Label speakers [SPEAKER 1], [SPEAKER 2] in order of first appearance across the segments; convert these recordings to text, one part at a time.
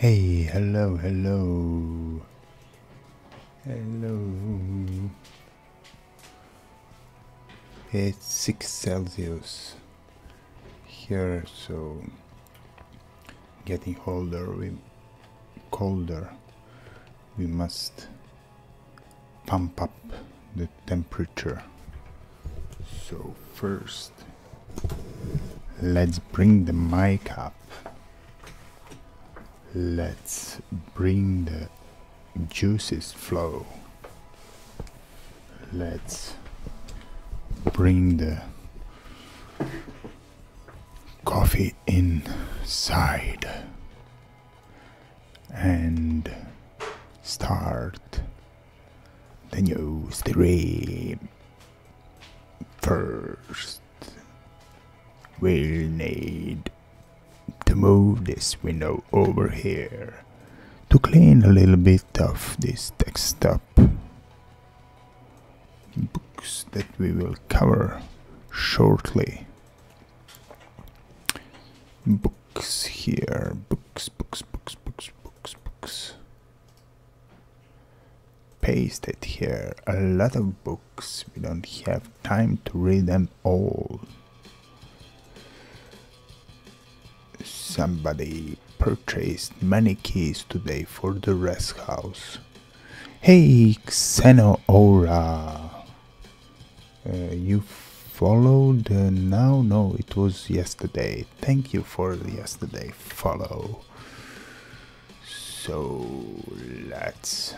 [SPEAKER 1] Hey, hello, hello. Hello. It's 6 Celsius here, so getting colder. We must pump up the temperature. So first, let's bring the mic up. Let's bring the juices flow. Let's bring the coffee inside and start the new stream. First, we'll need to move this window over here to clean a little bit of this desktop. Books that we will cover shortly. Books here, books. Pasted here, a lot of books. We don't have time to read them all. Somebody purchased many keys today for the rest house. Hey, Xenoaura. You followed now? No, it was yesterday. Thank you for the yesterday follow. So let's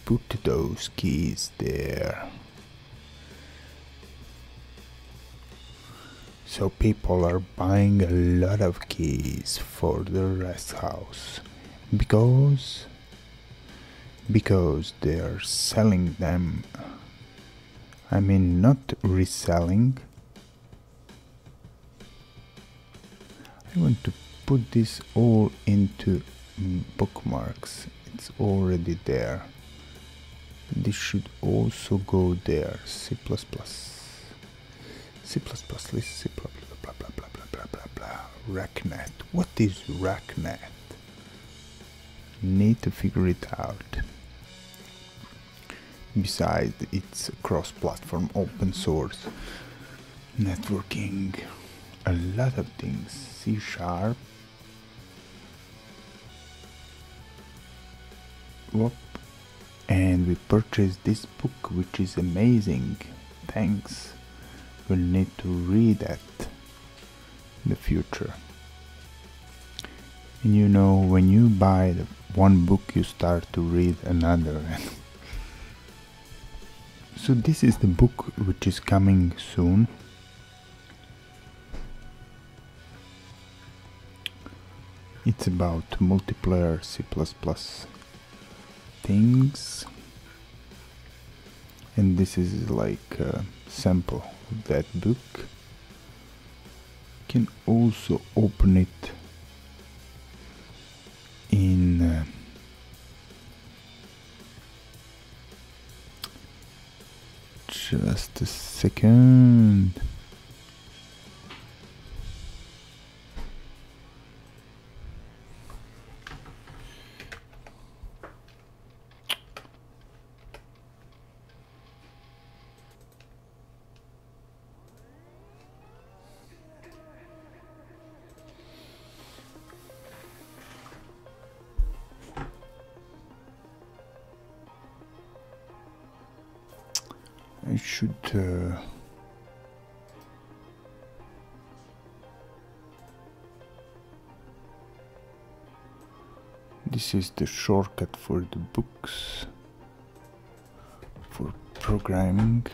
[SPEAKER 1] put those keys there. So people are buying a lot of keys for the rest house because they are selling them. I mean, not reselling. I want to put this all into bookmarks. It's already there. This should also go there. C++. C++, list C++, blah blah blah blah blah blah blah. RACnet. What is RACnet? Need to figure it out. Besides, it's a cross-platform, open source, networking, a lot of things. C#. Whoop. And we purchased this book, which is amazing. Thanks. We'll need to read that in the future. And you know, when you buy one book, you start to read another. So this is the book which is coming soon. It's about multiplayer C++ things. And this is like a sample of that book. You can also open it in just a second. I should this is the shortcut for the books for programming.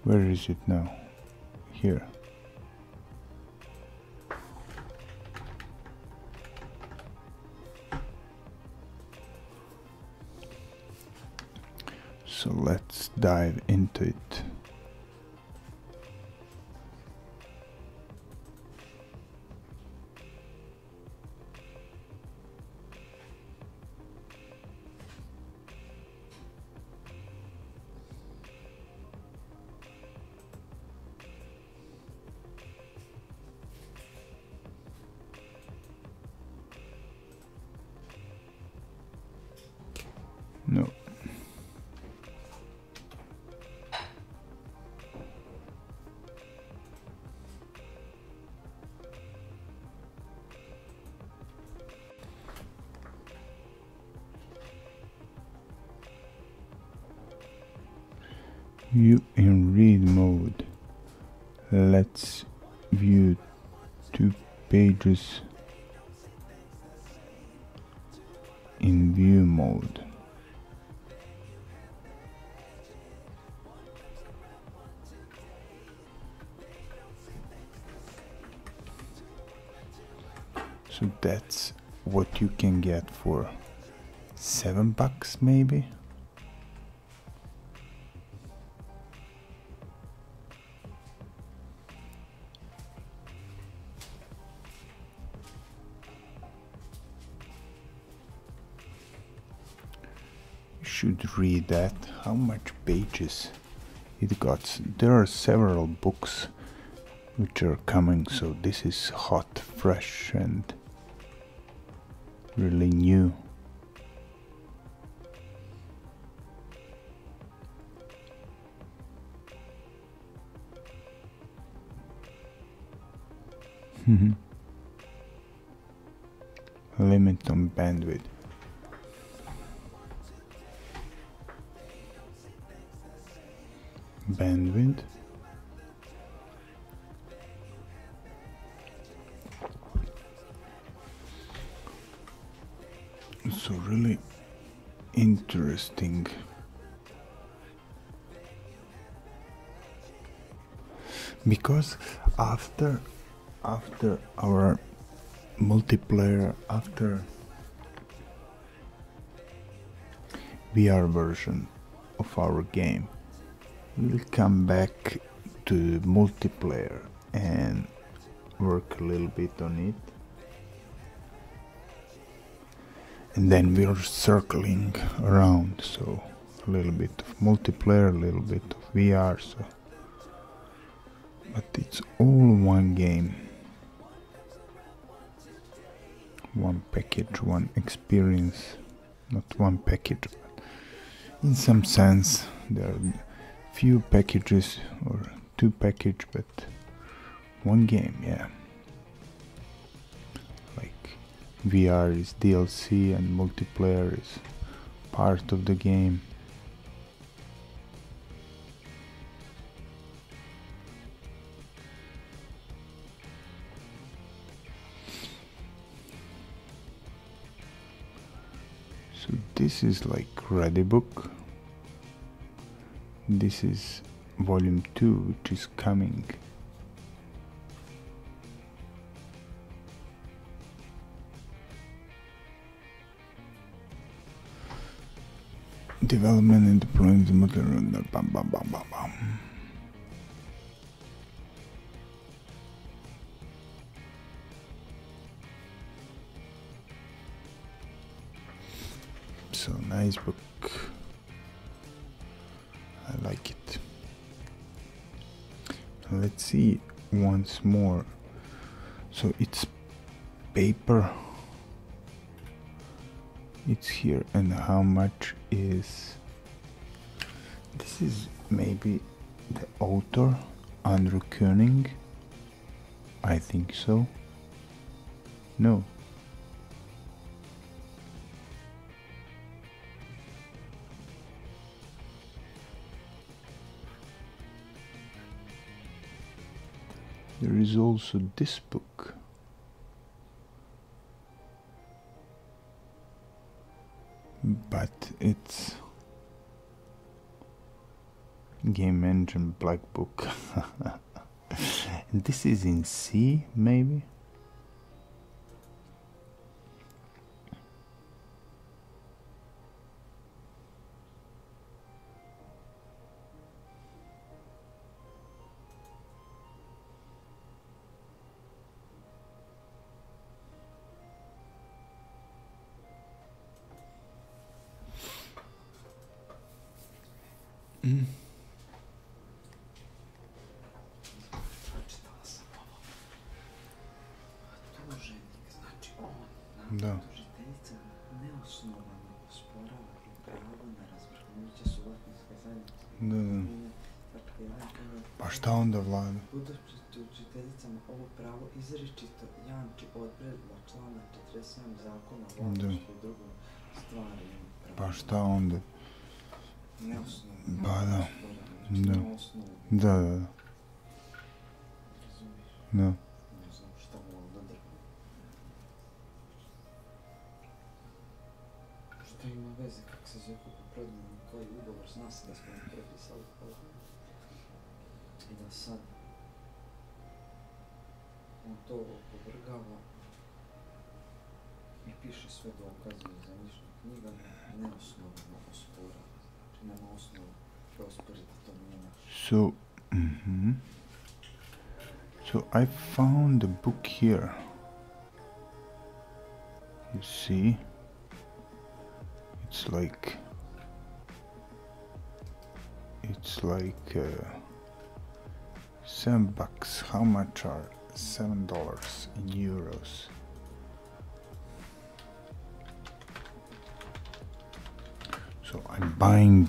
[SPEAKER 1] Where is it now? Here. So let's dive into it. You in read mode. Let's view 2 pages in view mode. So that's what you can get for $7 maybe. Should read that, how much pages it got. There are several books which are coming, so this is hot, fresh and really new. Limit on bandwidth. So really interesting. Because after our multiplayer, after VR version of our game, we'll come back to multiplayer and work a little bit on it, and then we're circling around, so a little bit of multiplayer, a little bit of VR, so but it's all one game, one package, one experience. Not one package, but in some sense there are few packages or 2 packages, but one game, yeah. Like VR is DLC and multiplayer is part of the game. So this is like ready book. This is volume 2, which is coming. Development and deploying the material. Bam, bam, bam, bam, bam. So nice book. I like it. Let's see once more. So it's paper. It's here, and how much is this? Is maybe the author Andrew Koenig? I think so. No. There is also this book. But it's Game Engine Black Book. And this is in C, maybe? Да. Да. Pa šta onda vlada?
[SPEAKER 2] Budući tužiteljicama ovo pravo izričito jamči odredba člana 47 zakona o vlasništvu i drugom stvari.
[SPEAKER 1] Pa šta onda?
[SPEAKER 2] neosnovno,
[SPEAKER 1] Pa da,
[SPEAKER 2] znači
[SPEAKER 1] da.
[SPEAKER 2] nema osnovu,
[SPEAKER 1] Da.
[SPEAKER 2] razumiješ,
[SPEAKER 1] Da.
[SPEAKER 2] ne znam šta mu ovdje drgne. Šta ima veze, kak se zove kupo predmenu, koji ugovor, zna se da smo im prepisali polako. I da sad on to opovrgava i piše sve dokaze za ništa knjiga, neosnovno osporava, znači nema osnovu da osporiti, to nije naš.
[SPEAKER 1] So, so I found a book here. You see, it's like $7. How much are $7 in euros? So I'm buying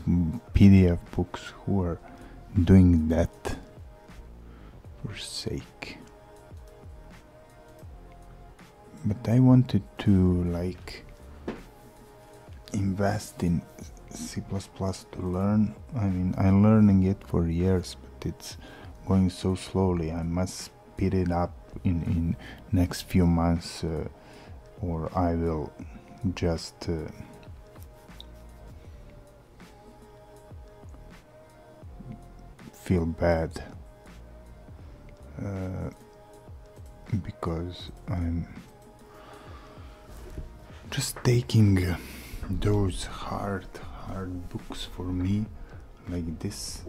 [SPEAKER 1] PDF books who are doing that for sake. But I wanted to like invest in C++ to learn. I mean, I'm learning it for years, but it's going so slowly. I must speed it up in next few months, or I will just feel bad because I'm just taking those hard books for me like this,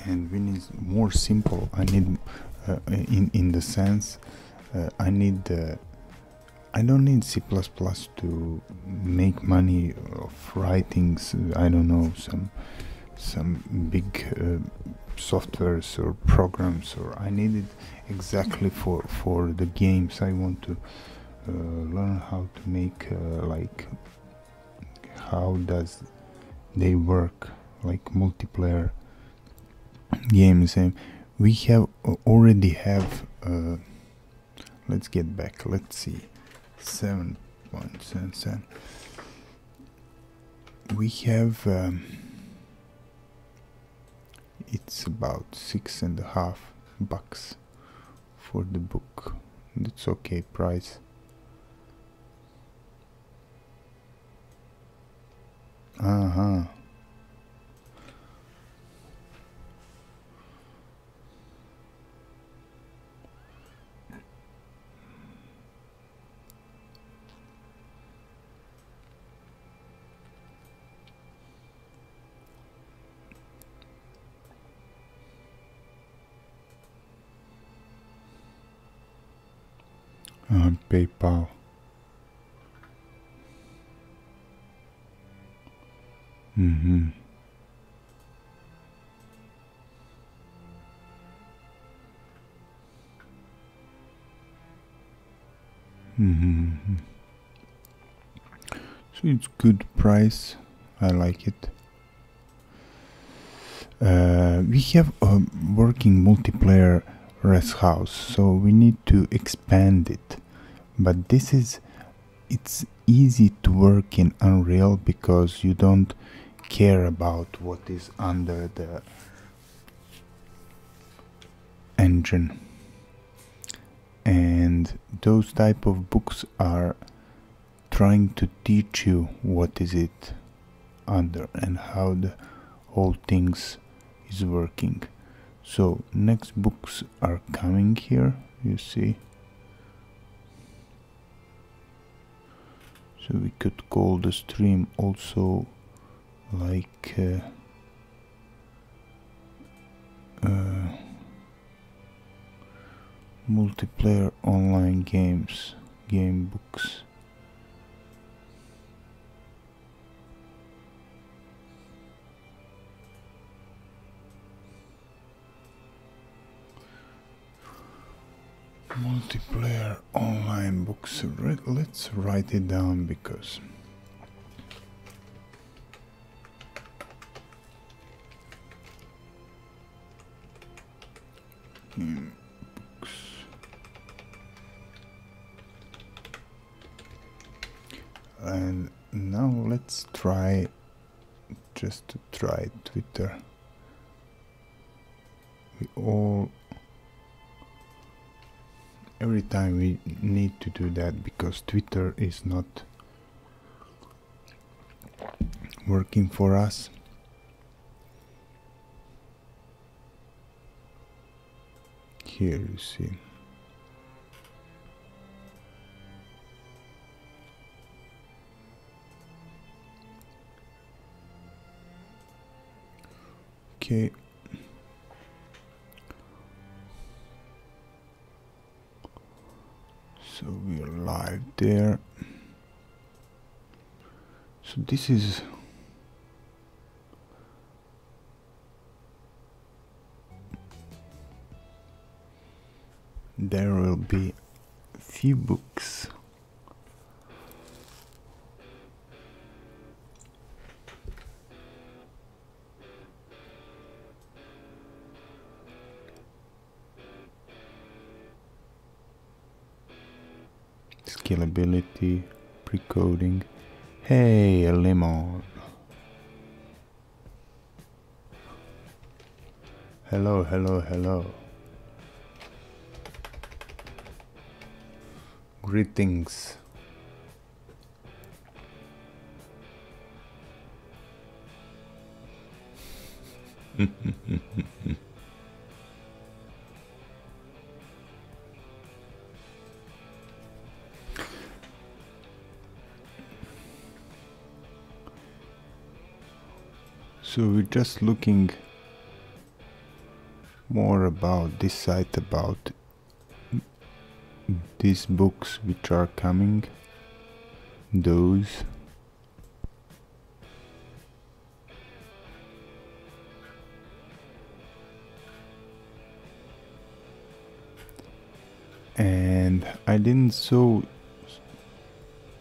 [SPEAKER 1] and when it's more simple, I need in the sense I don't need C++ to make money of writings. I don't know, some big softwares or programs, or I need it exactly for the games. I want to learn how to make like how does they work, like multiplayer games. And we have already have let's get back, let's see, 7.77. we have it's about $6.50 for the book. That's okay price. PayPal. So it's good price. I like it. We have a working multiplayer rest house, so we need to expand it. But it's easy to work in Unreal because you don't care about what is under the engine, and those type of books are trying to teach you what is it under and how the whole things is working. So next books are coming here, you see. So we could call the stream also like multiplayer online games, game books. Multiplayer online books. Let's write it down because books. And now let's try just to try Twitter. Every time we need to do that because Twitter is not working for us. Here you see. Okay. So we're live there. So this is there will be a few books. Scalability, pre-coding. Hey, a lemon. Hello, hello, hello. Greetings. So we're just looking more about this site, about these books which are coming, those. And I didn't saw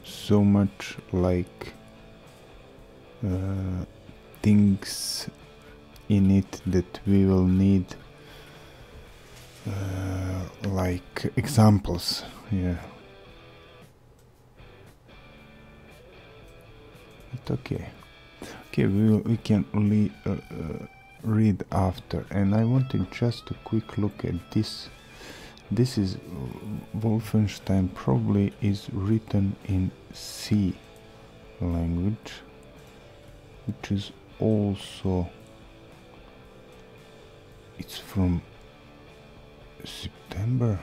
[SPEAKER 1] so much like things in it that we will need like examples. Yeah, but okay, we can read after. And I wanted just a quick look at this. This is Wolfenstein, probably is written in C language, which is also, it's from September.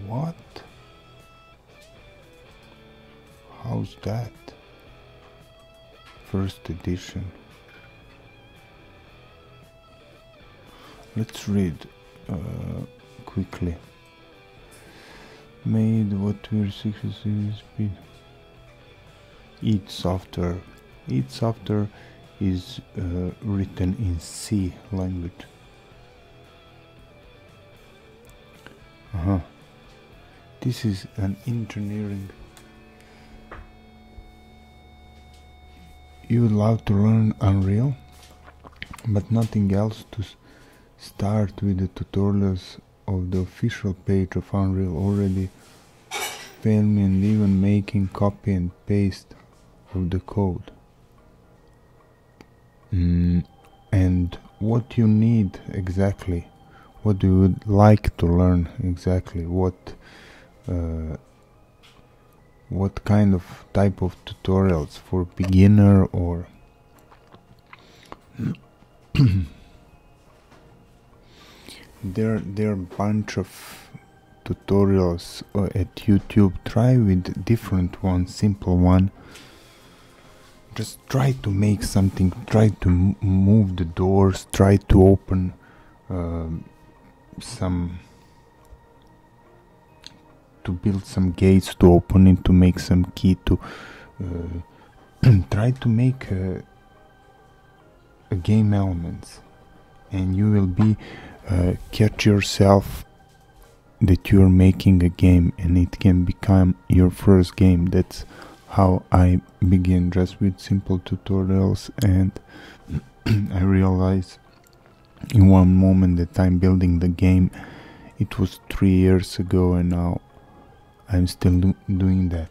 [SPEAKER 1] What? How's that? First edition. Let's read quickly. Made what we're 60 speed. Id Software. Id Software is written in C language. This is an engineering. You would love to learn Unreal, but nothing else to start with the tutorials of the official page of Unreal already filming and even making copy and paste of the code. And what you need exactly, what you would like to learn exactly, what kind of type of tutorials for beginner or there are a bunch of tutorials at YouTube. Try with different one, simple one. Just try to make something, try to move the doors, try to open to build some gates, to open it, to make some key, to try to make a game elements, and you will be catch yourself that you're making a game and it can become your first game. That's how I began, just with simple tutorials, and I realized in one moment that I'm building the game. It was 3 years ago and now I'm still doing that.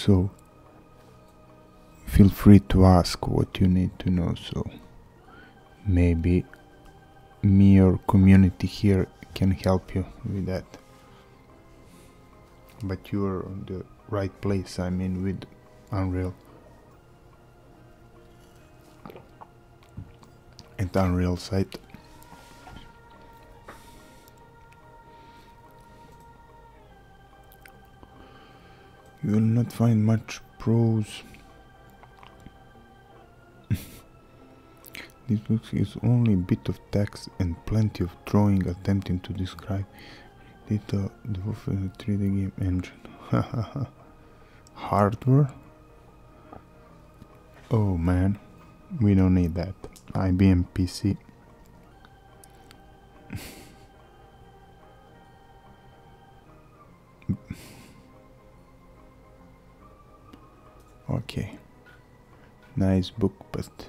[SPEAKER 1] So feel free to ask what you need to know, so maybe me or community here can help you with that. But you're on the right place, I mean, with Unreal. At Unreal site. You will not find much prose. This book is only a bit of text and plenty of drawing attempting to describe detail the 3D game engine. Hardware? Oh man, we don't need that. IBM PC. Okay, nice book, but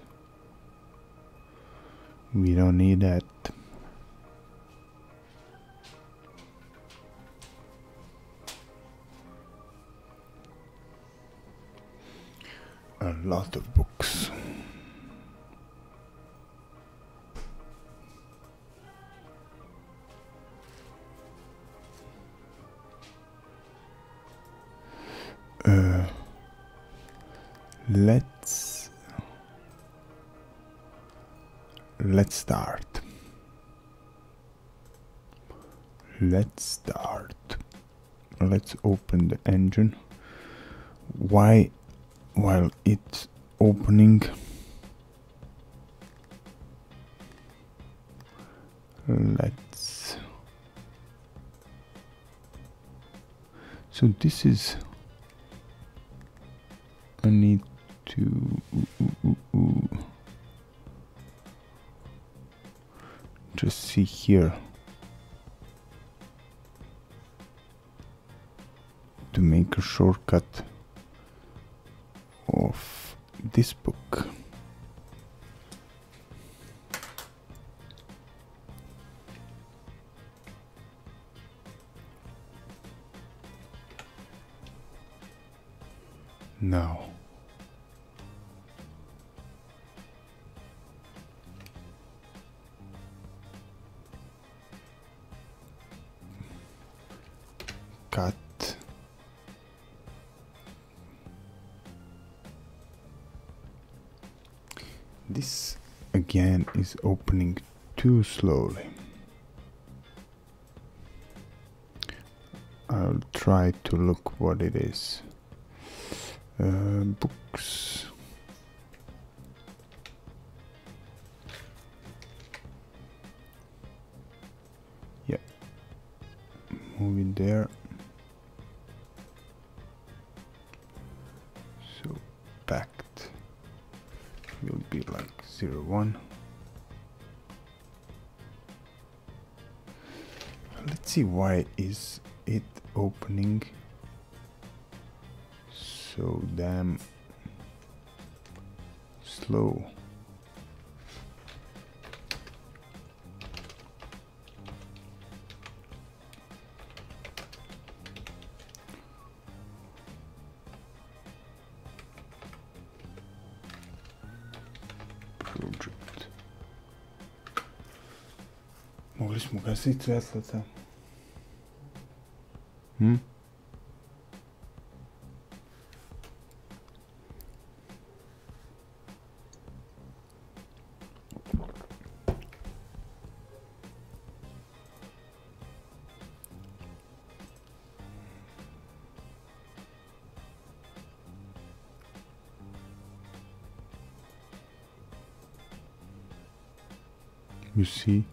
[SPEAKER 1] we don't need that. A lot of books. Let's start. Let's open the engine. While it's opening, so this is, I need to just see here to make a shortcut of this book. Now cut. This again is opening too slowly. I'll try to look what it is. Books. Yeah. Move it there. So packed will be like 01. Let's see why is it opening so damn slow. Project. Mogli smo gasiti svetlata. You see,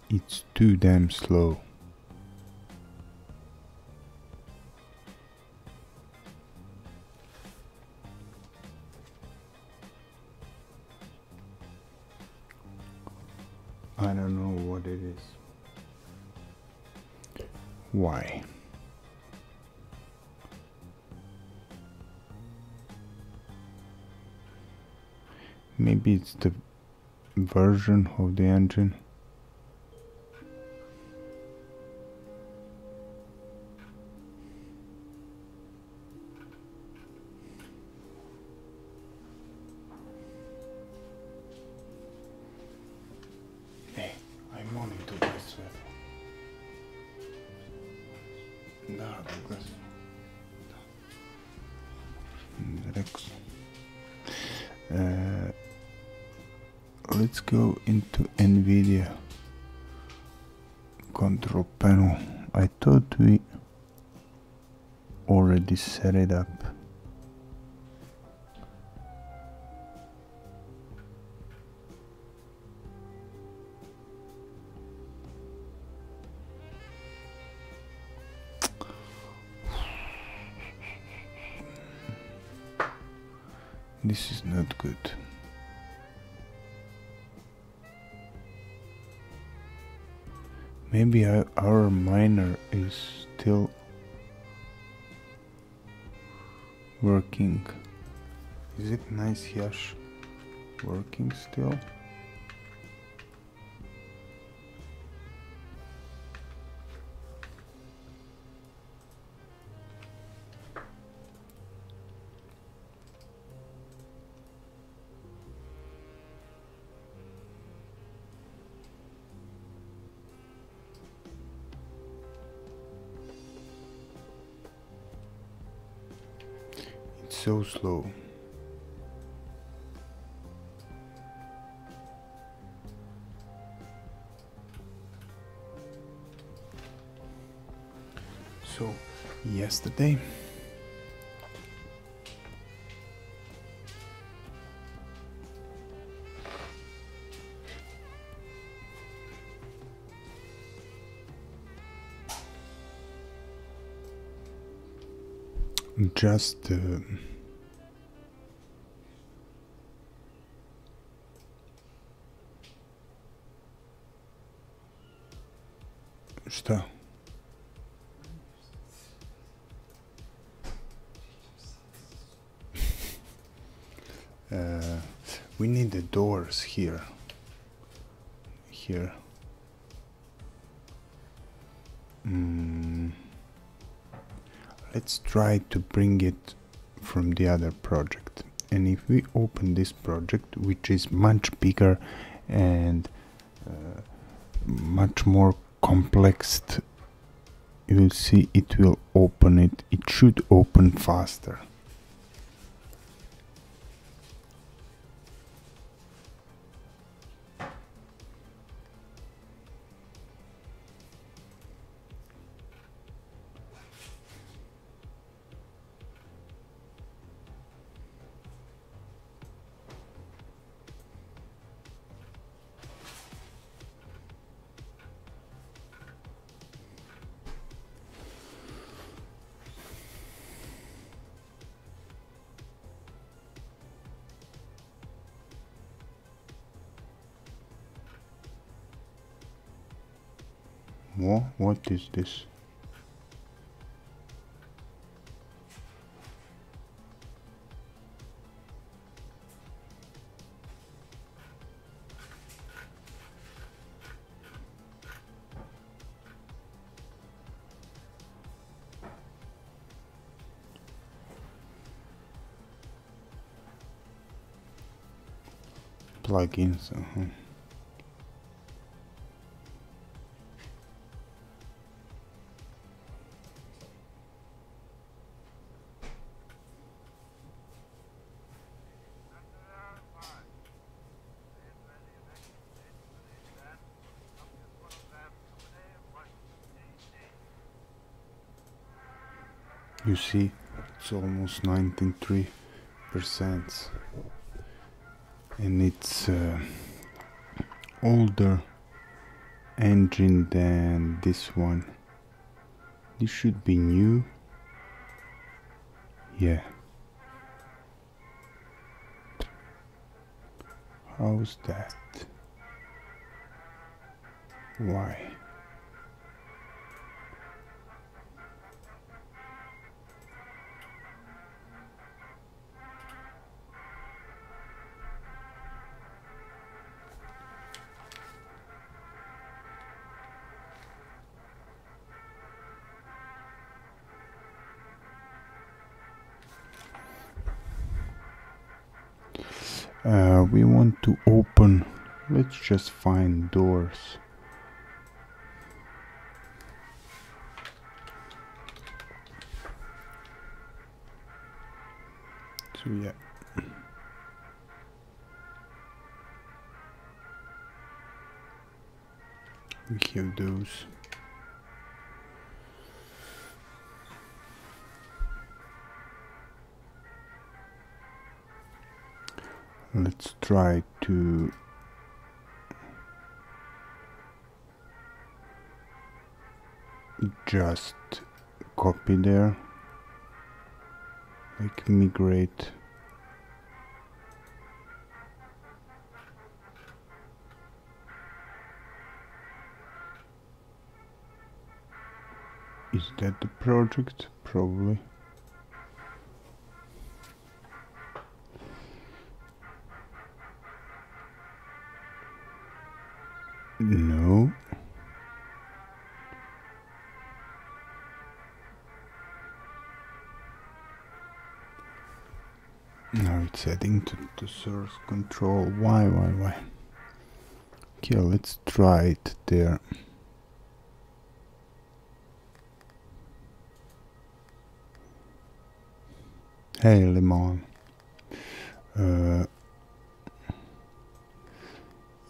[SPEAKER 1] it's too damn slow. I don't know what it is. Why? Maybe it's the version of the engine. Da, because let's go into NVIDIA control panel. I thought we already set it up. This is not good. Maybe our miner is still working. Is it nice Yash working still? So slow. So yesterday just что? We need the doors here. Let's try to bring it from the other project. And if we open this project, which is much bigger and much more complex, you will see it will open it. It should open faster. What is this? Plugins. You see, it's almost 93%, and it's older engine than this one. This should be new. Yeah. How's that? Why? We want to open, let's just find doors. So yeah, we have those. Let's try to just copy there, like migrate. Is that the project? Probably. No. Now it's heading to the source control. Why? Okay, let's try it there. Hey, Lemon.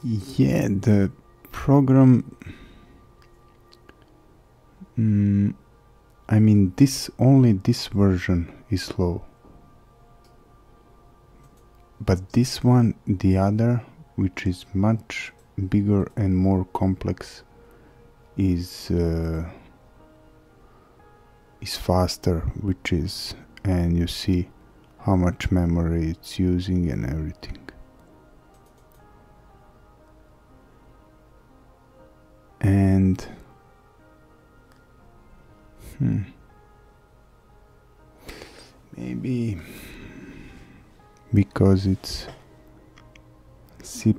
[SPEAKER 1] Yeah, the program. I mean, only this version is slow. But this one, the other, which is much bigger and more complex, is faster, and you see how much memory it's using and everything. And maybe because it's C++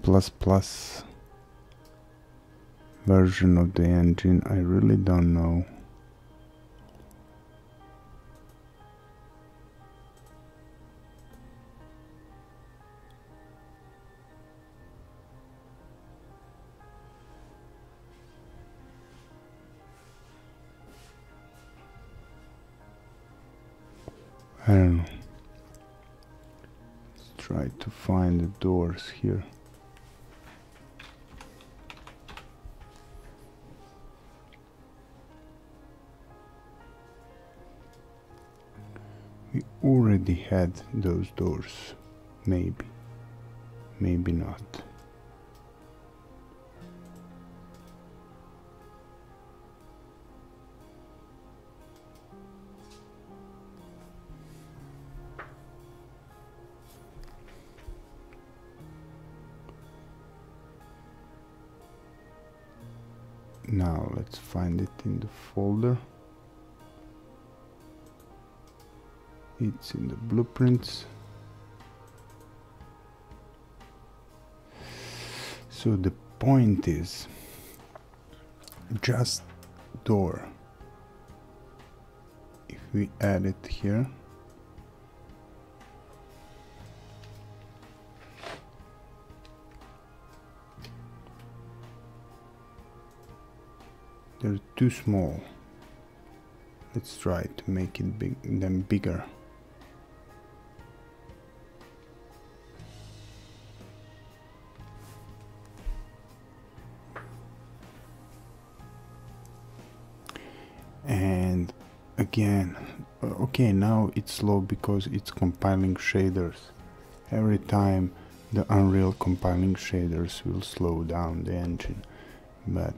[SPEAKER 1] version of the engine, I really don't know. I don't know. Let's try to find the doors here. We already had those doors. Maybe. Maybe not. Now let's find it in the folder. It's in the blueprints. So the point is just door. If we add it here, they're too small. Let's try to make them bigger. And again, okay, now it's slow because it's compiling shaders. Every time the Unreal compiling shaders will slow down the engine, but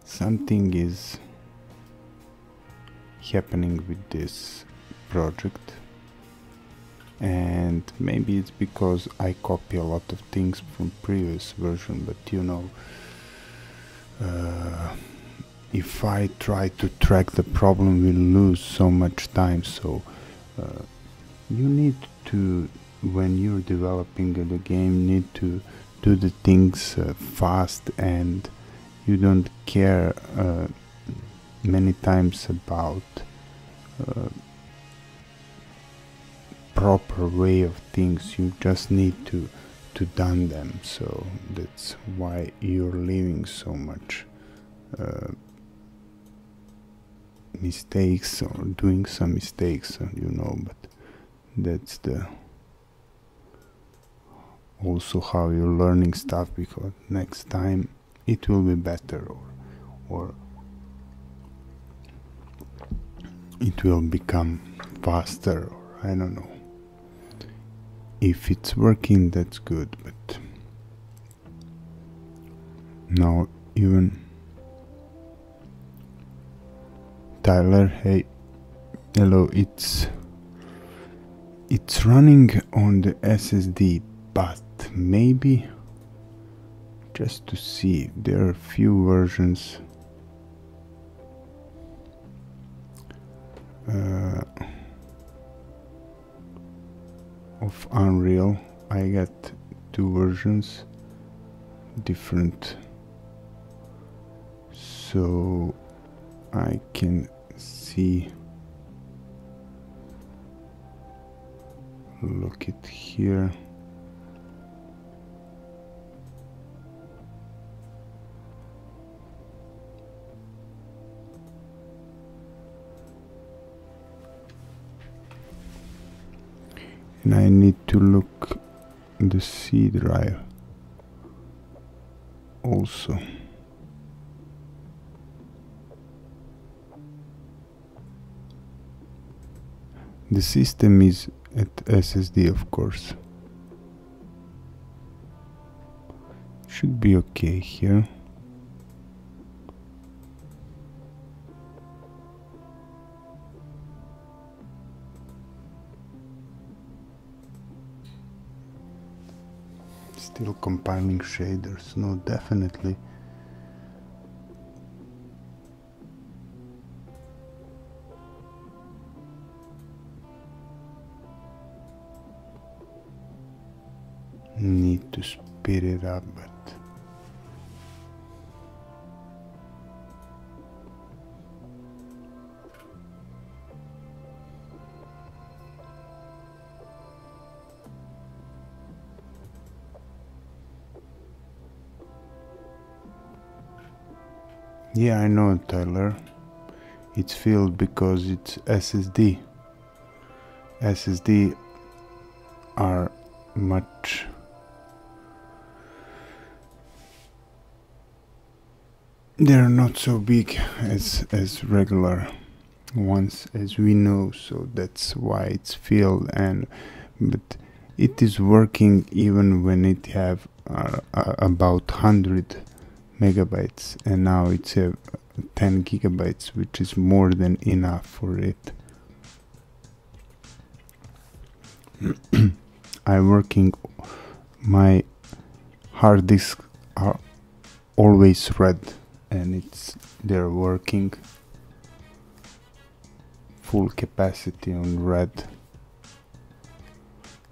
[SPEAKER 1] something is happening with this project, and maybe it's because I copy a lot of things from previous version, but you know, if I try to track the problem, we'll lose so much time. So you need to, when you're developing the game, need to do the things fast, and you don't care many times about proper way of things. You just need to done them. So that's why you're leaving so much mistakes or doing some mistakes, you know, but that's the also how you're learning stuff, because next time it will be better, or it will become faster, or I don't know. If it's working, that's good, but now even Tyler, hey, hello, it's running on the SSD, but maybe just to see, there are a few versions of Unreal. I got two versions, different, so I can see. Look it here. And I need to look the C drive also. The system is at SSD, of course. Should be okay here. Still compiling shaders, no, definitely. Need to speed it up, but yeah, I know, Tyler. It's filled because it's SSD. SSD are much they're not so big as regular ones, as we know, so that's why it's filled. And but it is working even when it have about 100 megabytes, and now it's 10 gigabytes, which is more than enough for it. I'm working, my hard disks are always red, and they're working full capacity on red.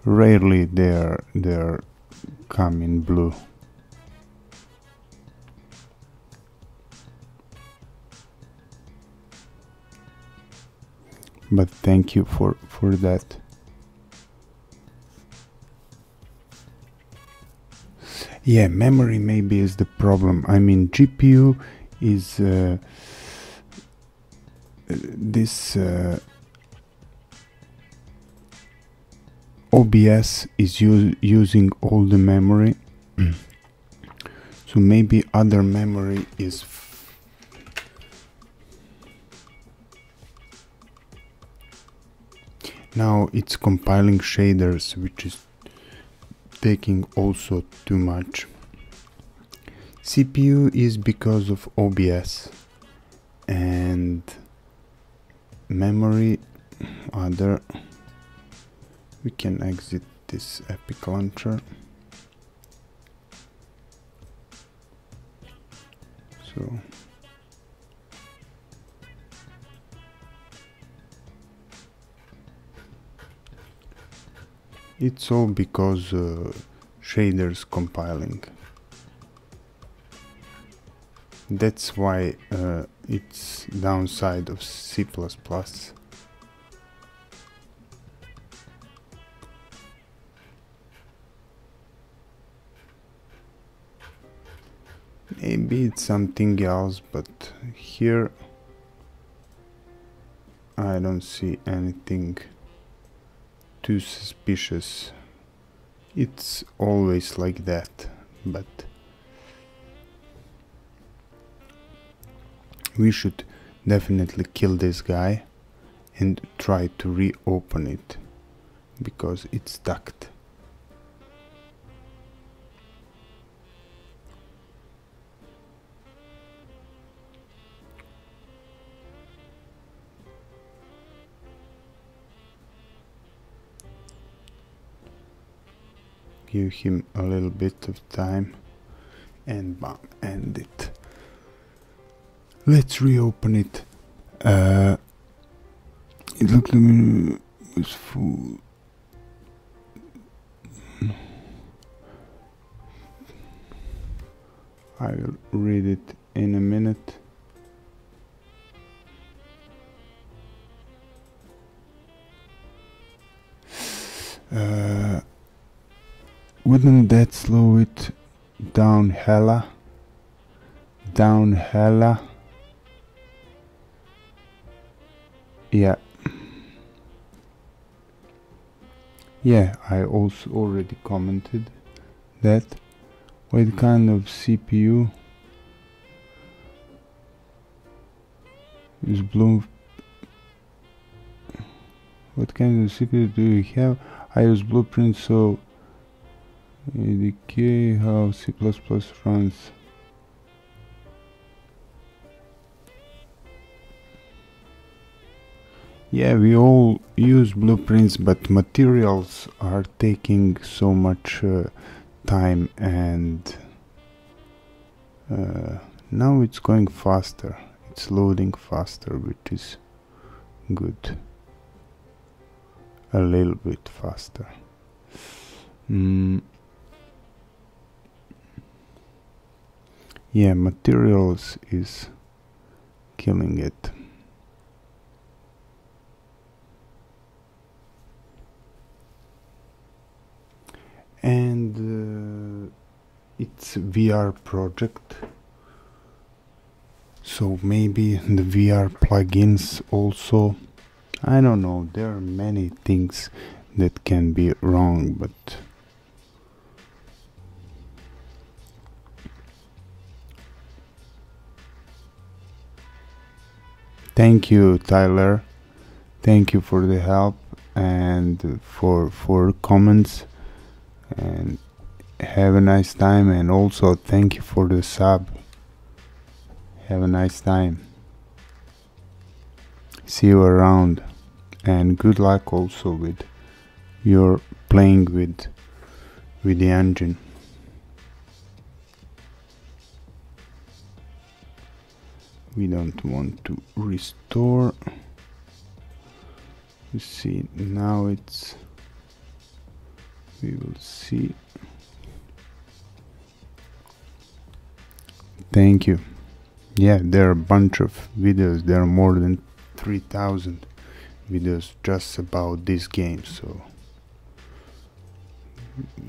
[SPEAKER 1] Rarely they're come in blue. But thank you for that. Yeah, memory maybe is the problem. I mean, GPU is this OBS is using all the memory, so maybe other memory is now it's compiling shaders, which is taking also too much. CPU is because of OBS, and memory other. We can exit this Epic launcher. So it's all because shaders compiling. That's why it's downside of C++. Maybe it's something else, but here I don't see anything too suspicious. It's always like that, but we should definitely kill this guy and try to reopen it because it's stuck. Give him a little bit of time and bam, end it. Let's reopen it. It looked like it was full. I'll read it in a minute. Wouldn't that slow it down hella? Down hella? Yeah. Yeah, I also already commented that. What kind of CPU is blue? What kind of CPU do you have? I use Blueprint, so indicate how C++ runs. Yeah, we all use blueprints, but materials are taking so much time, and now it's going faster. It's loading faster, which is good. A little bit faster. Yeah, materials is killing it. And it's VR project, so maybe the VR plugins also. I don't know, there are many things that can be wrong, but thank you, Tyler. Thank you for the help and for comments, and have a nice time, and also thank you for the sub. Have a nice time. See you around, and good luck also with your playing with the engine. We don't want to restore. You see, now it's, we will see. Thank you. Yeah, there are a bunch of videos. There are more than 3,000 videos just about this game, so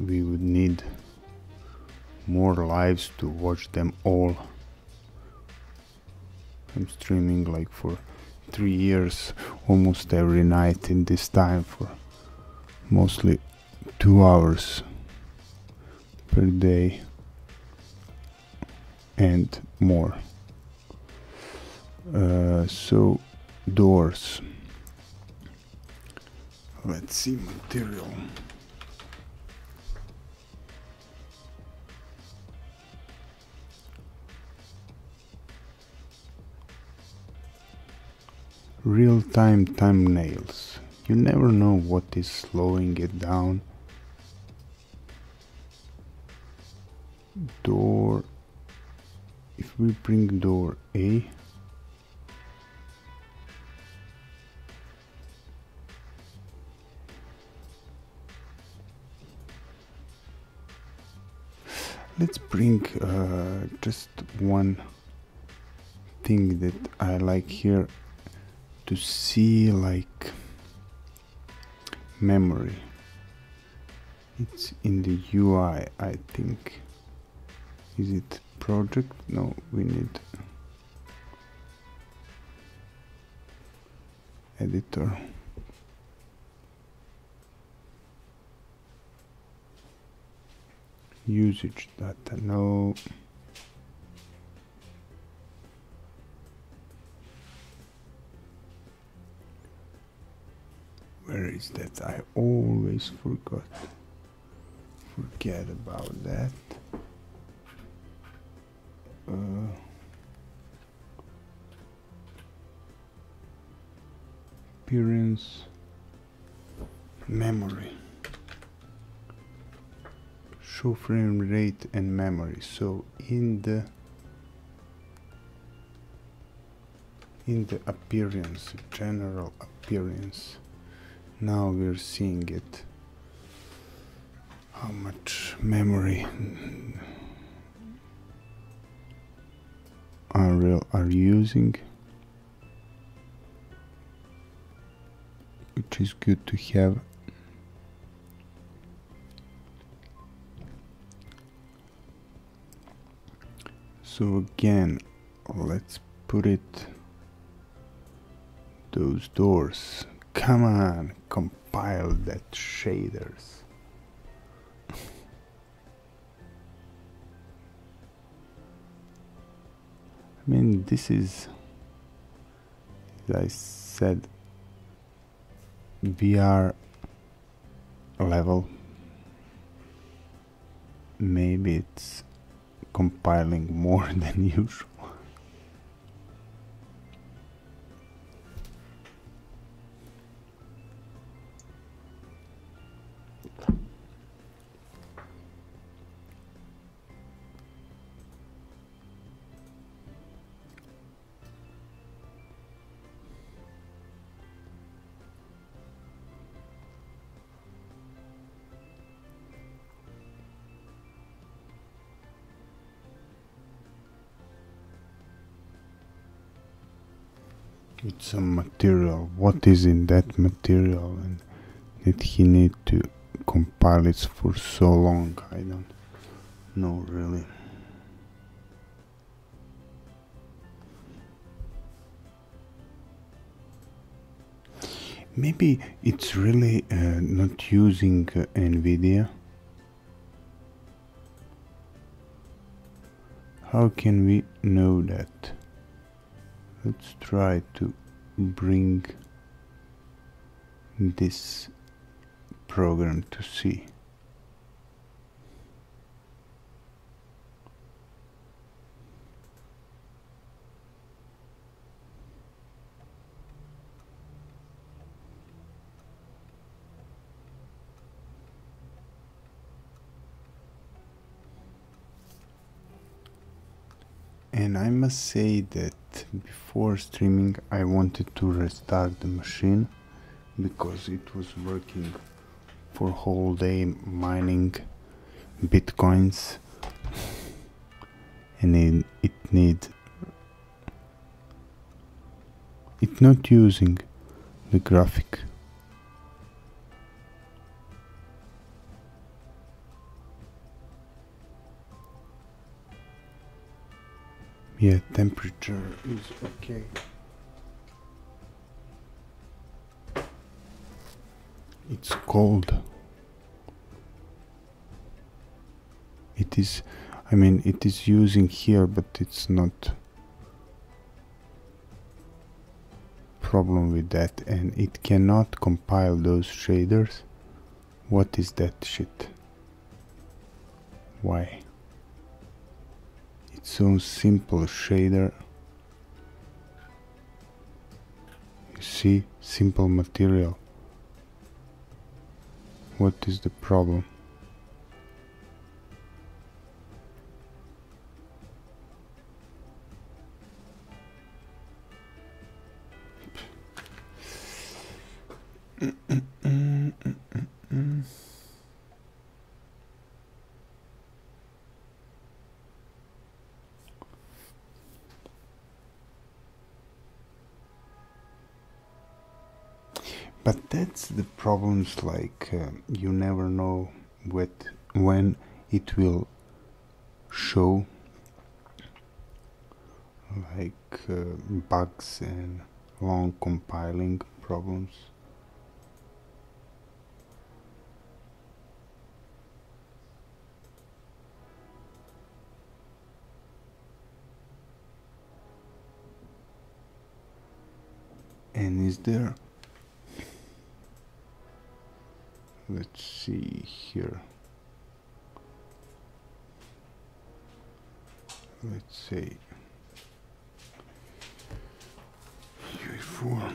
[SPEAKER 1] we would need more lives to watch them all. I'm streaming like for 3 years, almost every night in this time, for mostly 2 hours per day and more. So doors, let's see, material. Real-time thumbnails. You never know what is slowing it down. Door, if we bring door A, let's bring just one thing that I like here to see, like memory. It's in the UI, I think. Is it project? No, we need editor. Usage data, no. Where is that? I always forget about that. Appearance, memory, show frame rate and memory. So in the appearance, general appearance, now we're seeing it, how much memory Unreal are using, which is good to have. So again, let's put it, those doors, come on, compile that shaders. I mean, this is, as I said, VR level. Maybe it's compiling more than usual. It's a material. What is in that material, and did he need to compile it for so long? I don't know really. Maybe it's really not using NVIDIA. How can we know that? Let's try to bring this program to see. And I must say that before streaming I wanted to restart the machine because it was working for a whole day mining bitcoins, and it's not using the graphic. Yeah, temperature is okay. It's cold. It is, I mean, it is using here, but it's not problem with that, and it cannot compile those shaders. What is that shit? Why? It's so simple shader. You see, simple material. What is the problem? But that's the problems, like you never know when it will show, like bugs and long compiling problems. And is there, let's see here, let's say UE4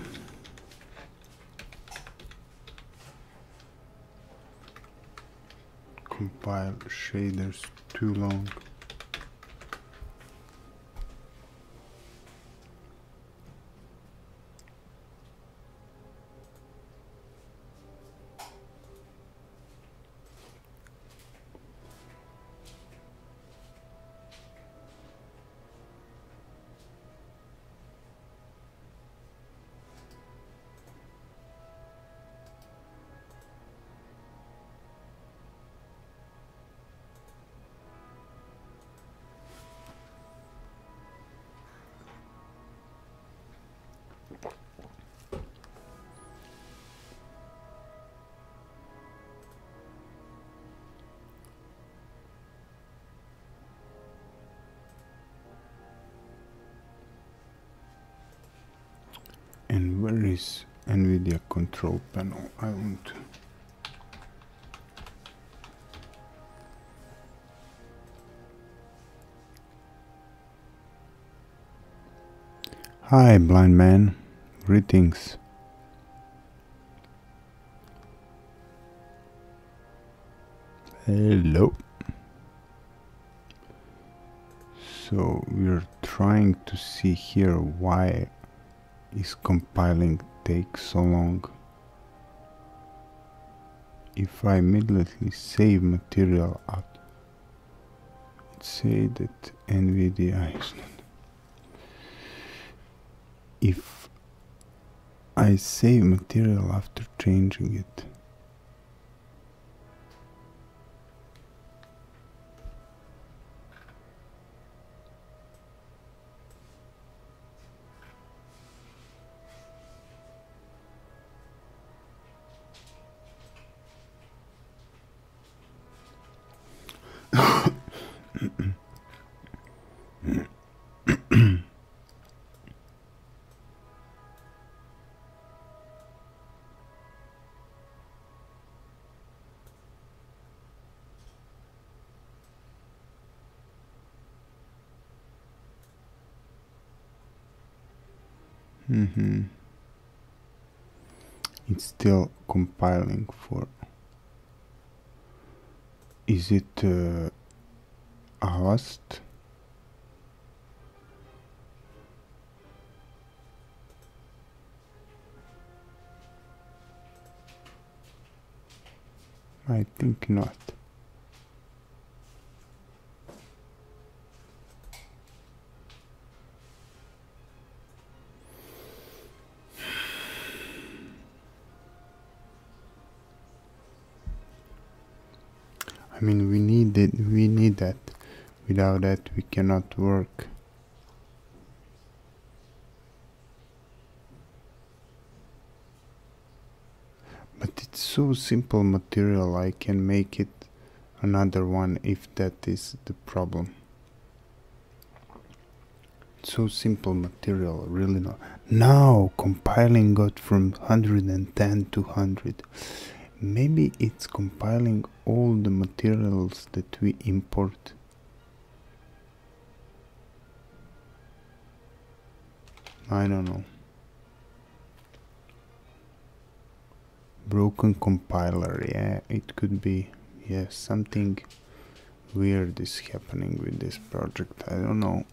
[SPEAKER 1] compile shaders too long. And where is NVIDIA control panel? I want. Hi, blind man. Greetings. Hello. So we're trying to see here why is compiling take so long. If I immediately save material out, let's say that NVIDIA is not. If I save material after changing it, it's still compiling for. Is it a host? I think not. I mean, we need it. We need that. Without that, we cannot work. But it's so simple material. I can make it another one if that is the problem. It's so simple material, really not. Now compiling got from 110 to 100. Maybe it's compiling all the materials that we import. I don't know. Broken compiler, yeah, it could be. Yes, something weird is happening with this project. I don't know.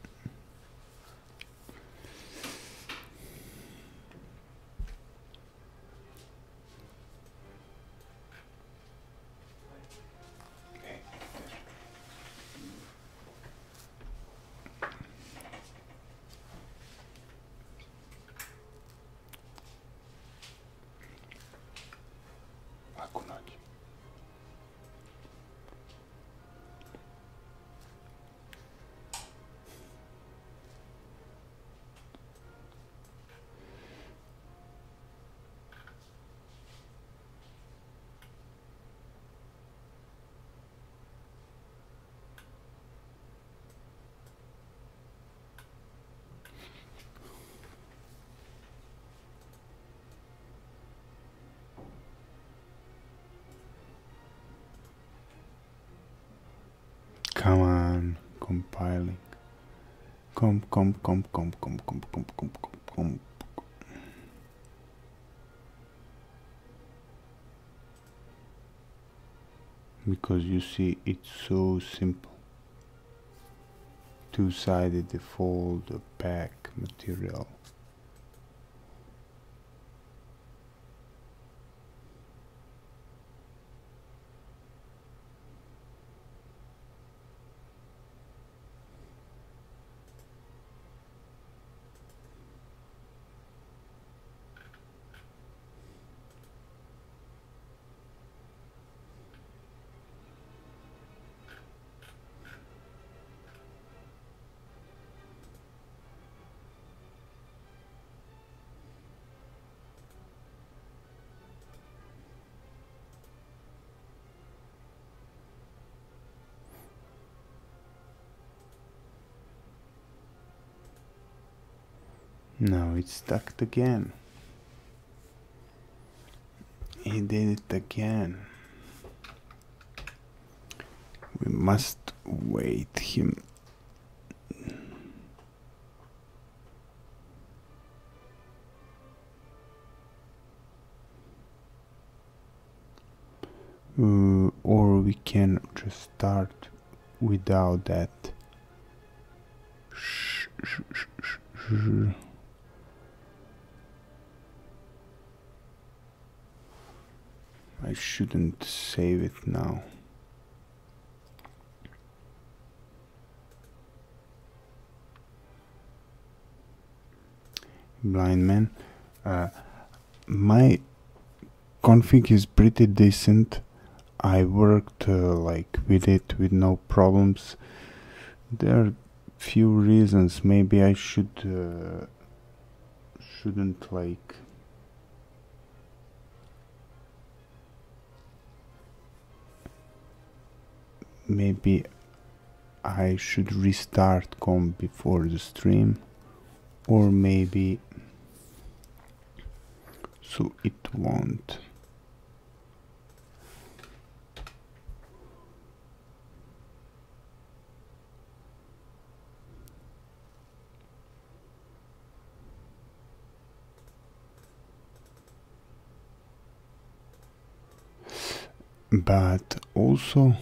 [SPEAKER 1] Come on, compiling. Com. Because you see, it's so simple. Two-sided default opaque material. Now it's stuck again. He did it again. We must wait him. Or we can just start without that. I shouldn't save it now. Blind man. My config is pretty decent. I worked like with it with no problems. There are few reasons. Maybe I shouldn't like maybe I should restart comp before the stream, or maybe so it won't. But also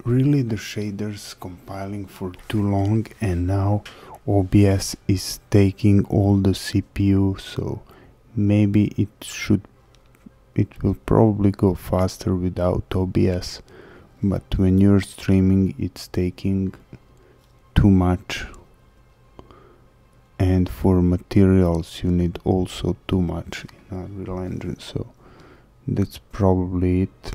[SPEAKER 1] really the shaders compiling for too long, and now OBS is taking all the CPU, so maybe it will probably go faster without OBS, but when you're streaming it's taking too much, and for materials you need also too much in Unreal Engine, so that's probably it.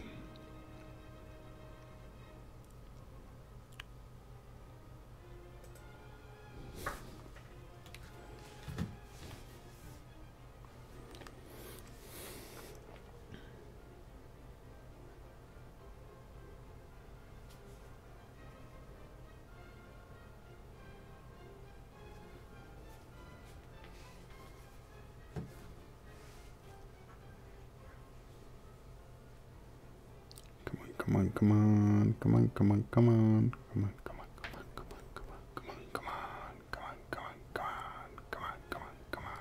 [SPEAKER 1] Come on, come on, come on, come on, come on, come on, come on, come on, come on, come on, come on, come on, come on, come on, come on, come on, come on, come on.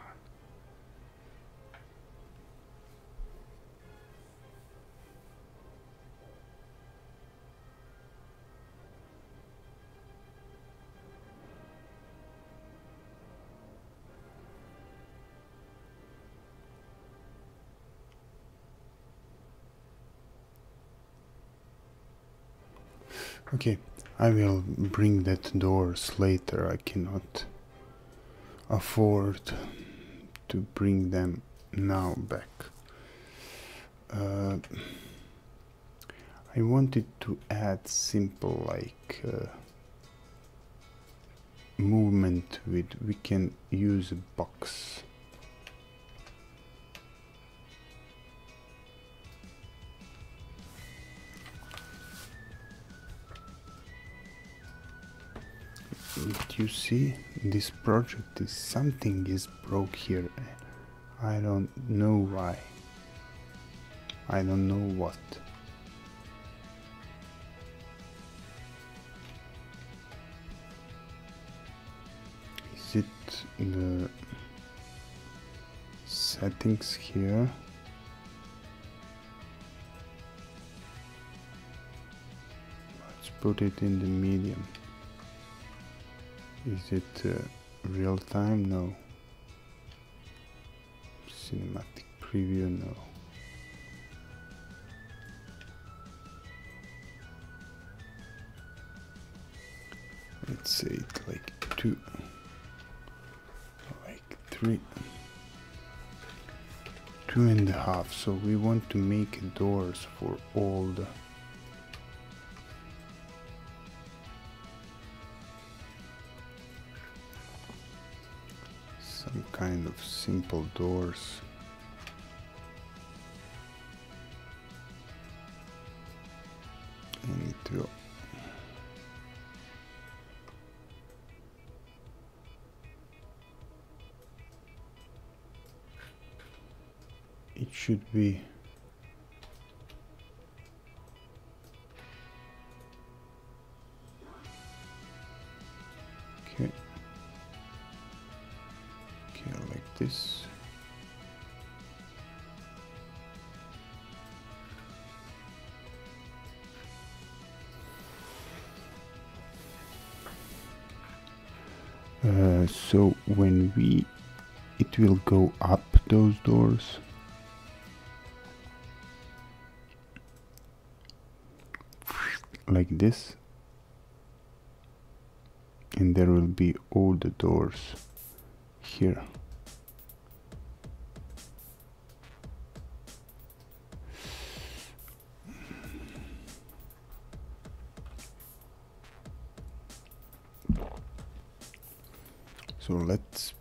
[SPEAKER 1] Okay, I will bring that doors later. I cannot afford to bring them now back. I wanted to add simple like movement with, we can use a box. You see, this project is something is broke here. I don't know why. I don't know what. exit the settings here. Let's put it in the medium. Is it real time? No. Cinematic preview? No. Let's say it like 2, like 3, 2.5. So we want to make doors for all the some kind of simple doors. And it will should be okay. Okay, like this. So when it will go up those doors. Like this, and there will be all the doors here. So let's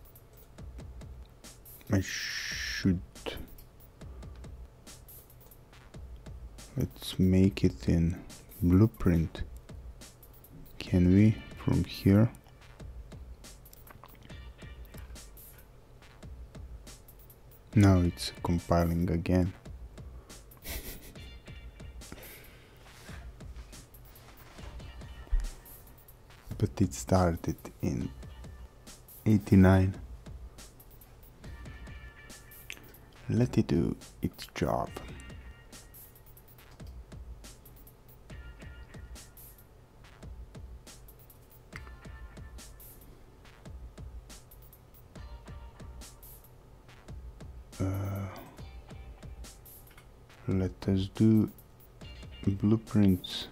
[SPEAKER 1] make it in Blueprint. Can we from here? Now it's compiling again. But it started in 89. Let it do its job. Let us do blueprints.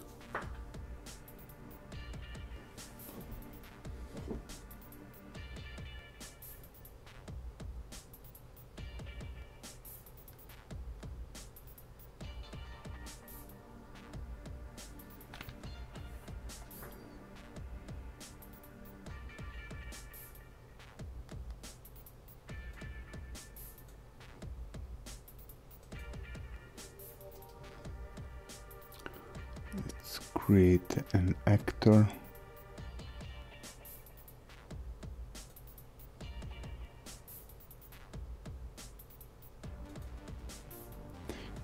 [SPEAKER 1] Let's create an actor.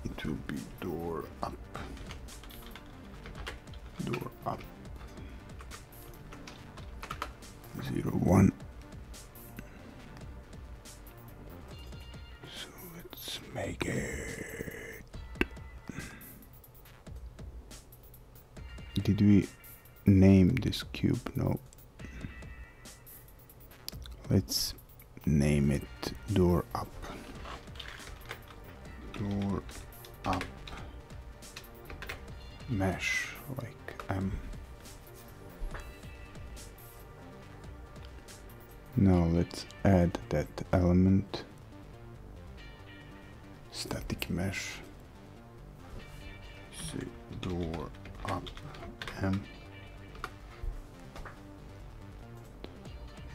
[SPEAKER 1] It will be door up. Door up. 0, 1. So let's make it. Did we name this cube? No. Let's name it door up. Door up mesh, like Now let's add that element, static mesh. Say door up M,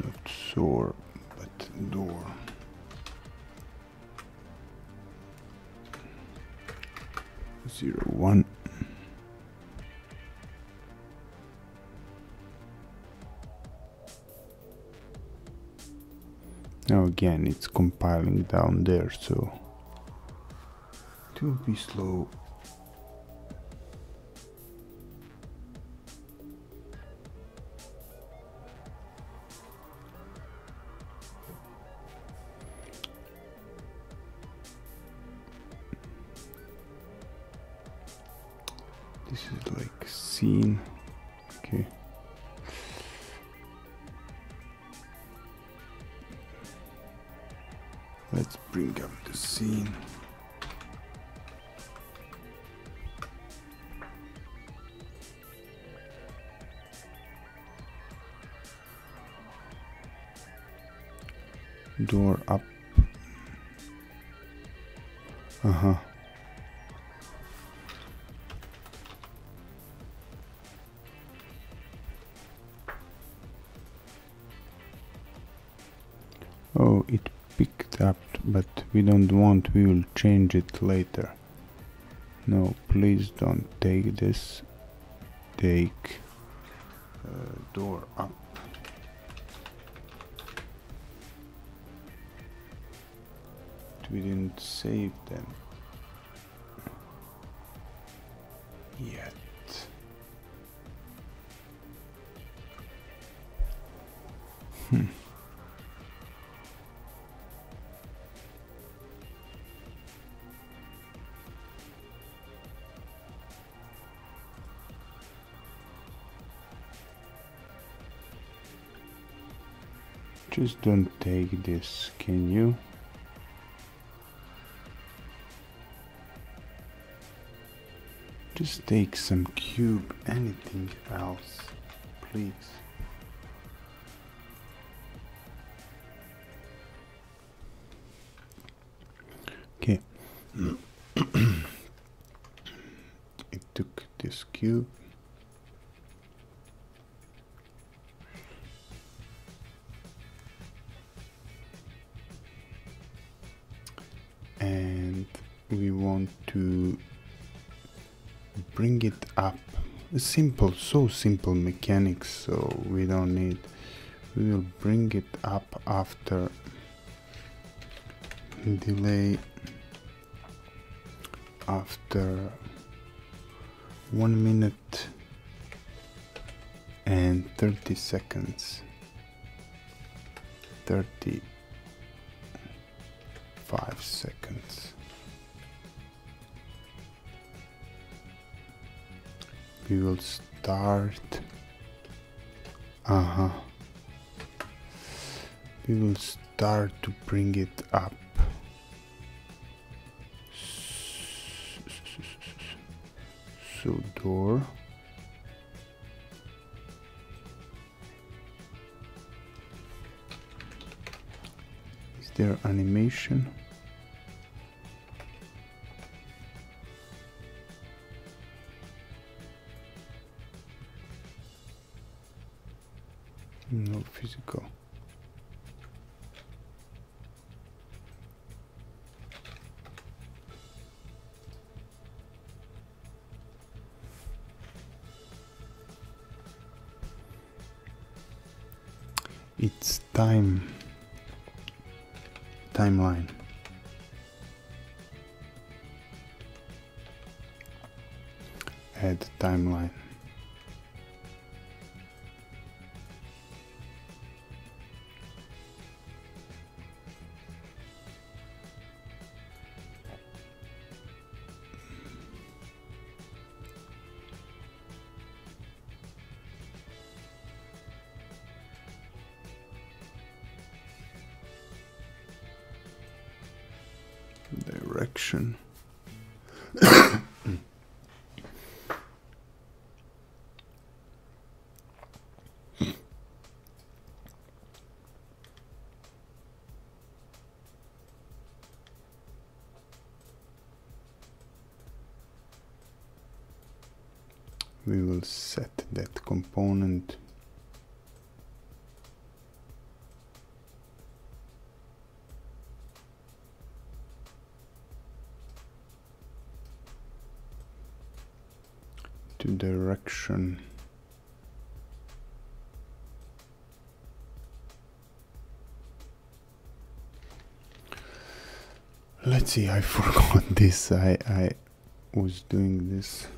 [SPEAKER 1] not soar but door. Zero, 1. Now again it's compiling down there, so it will be slow. This is like scene. Okay. Let's bring up the scene. Door up. Oh, it picked up, but we don't want, we will change it later. No, please don't take this. Take door up. We didn't save them yet. Just don't take this, can you? Just take some cube, anything else, please. Okay. It took this cube. And we want to bring it up. Simple, so simple mechanics, so we don't need. We will bring it up after delay after 1 minute and 30 seconds. 35 seconds. We will start. We will start to bring it up. So door. Is there animation? No physical. It's timeline. Add timeline. Direction. We will set that component. To direction. Let's see, I forgot this. I was doing this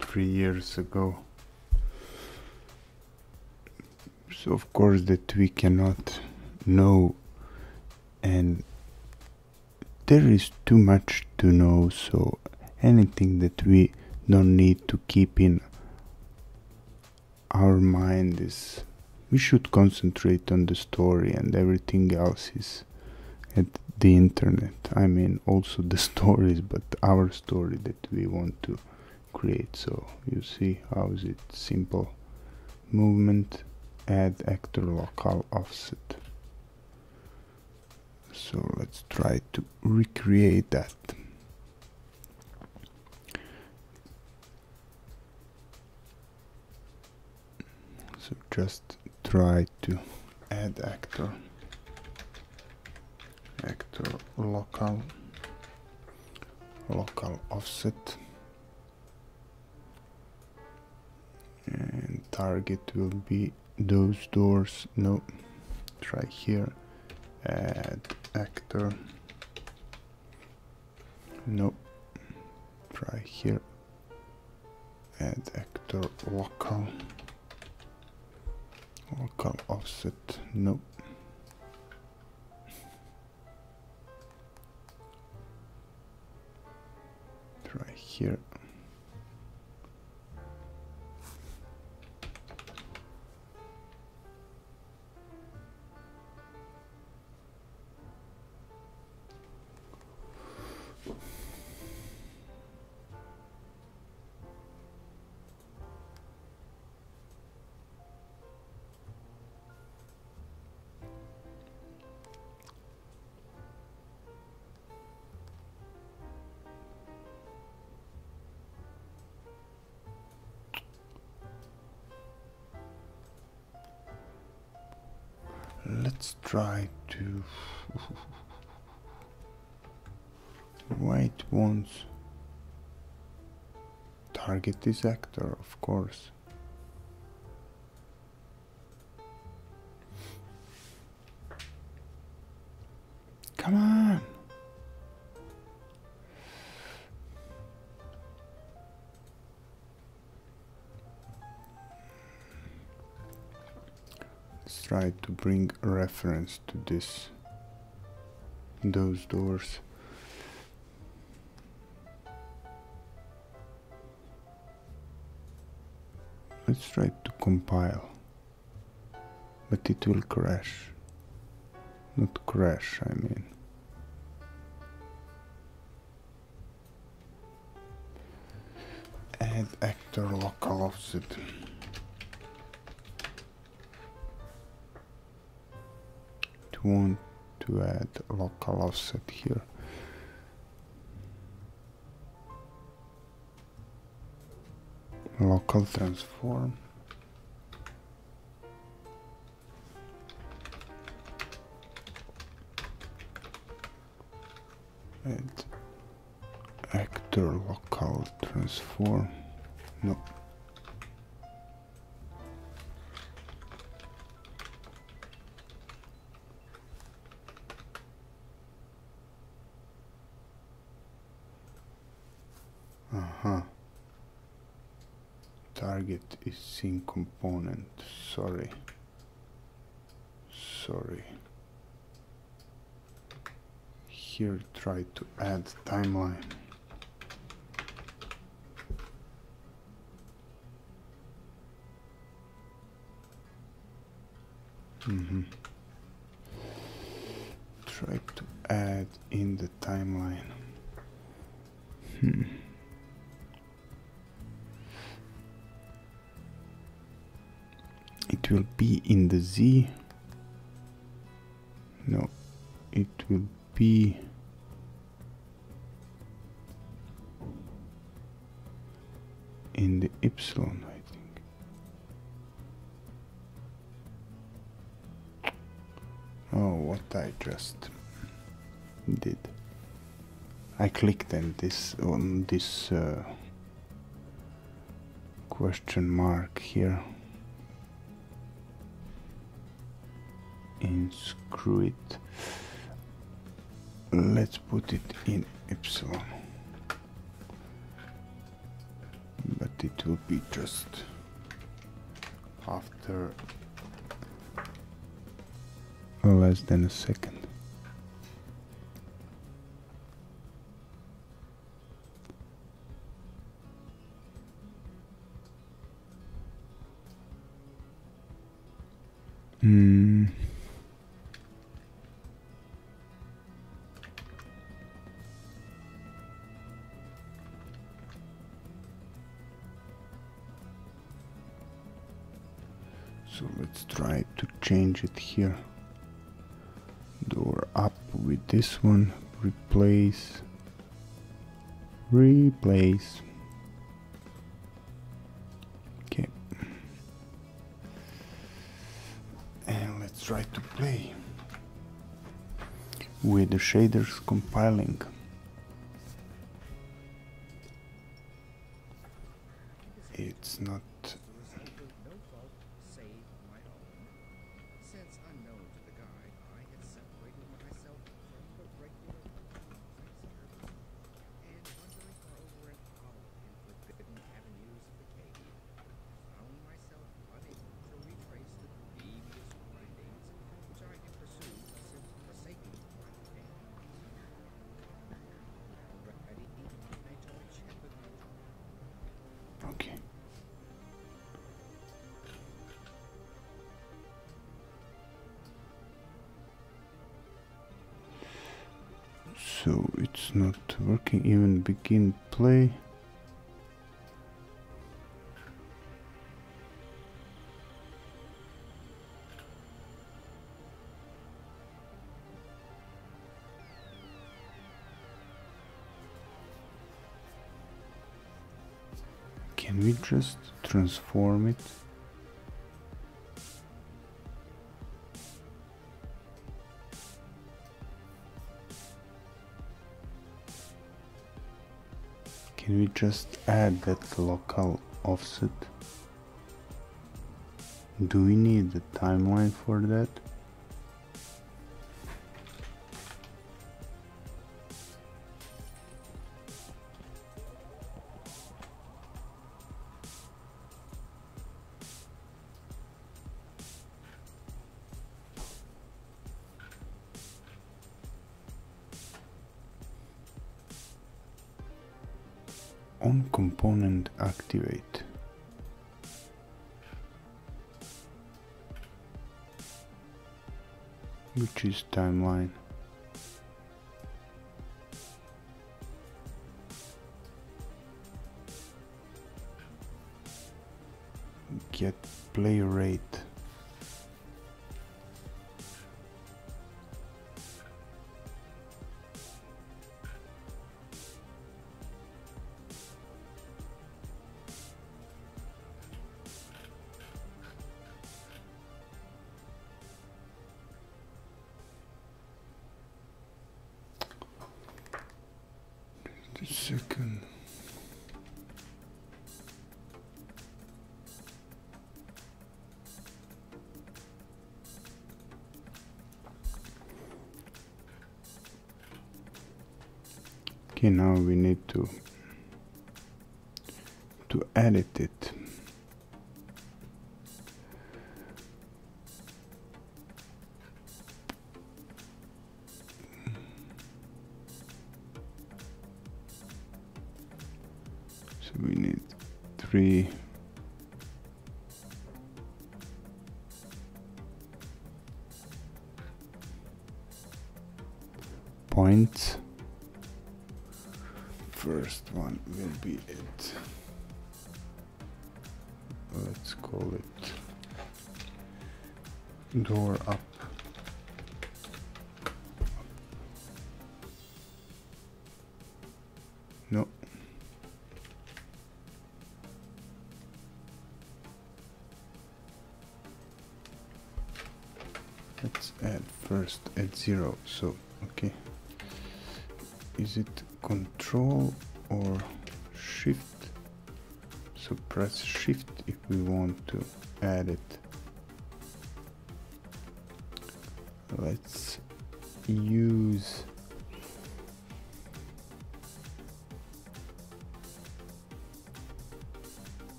[SPEAKER 1] 3 years ago. So of course that we cannot know and there is too much to know, so anything that we don't need to keep in our mind is, we should concentrate on the story, and everything else is at the internet. I mean, also the stories, but our story that we want to create. So you see how is it simple. Movement, add actor local offset. So let's try to recreate that. So just try to add actor local offset, and target will be those doors. No, try here, add actor. No, try here, add actor local offset. No, try here. Let's try to. Why it won't target this actor, of course. Come on! Let's try to bring a reference to this, those doors. Let's try to compile, but it will crash. Not crash, I mean. Add actor local offset. Want to add local offset here. Local transform. Add actor local transform. No. Target is scene component. Sorry. Here try to add timeline. Try to add in the timeline. It will be in the Z. No, it will be in the epsilon, I think. Oh, what I just did. I clicked on this question mark here. And screw it. Let's put it in epsilon. But it will be just after less than a second. Mm. So let's try to change it here. Door up with this one. Replace. Replace. Okay. And let's try to play with the shaders compiling. It's not.
[SPEAKER 3] No fault save my own. Since unknown to the guy, I had separated myself from the regular sightseers and wandering for over an hour in forbidden avenues of the cave, found myself unable to retrace the devious windings which I had pursued since forsaking Bloodborne. Already, my torch had begun to burn.
[SPEAKER 1] Okay. So it's not working. Even begin play. Can we just transform it? Can we just add that local offset? Do we need the timeline for that? On component activate. Which is timeline. Get play rate. Second. Okay, now we need to edit it. So we need 3 points. First one will be it. Let's call it door up. No. Let's add first at 0. So okay. Is it control or shift? So press shift if we want to add it. Let's use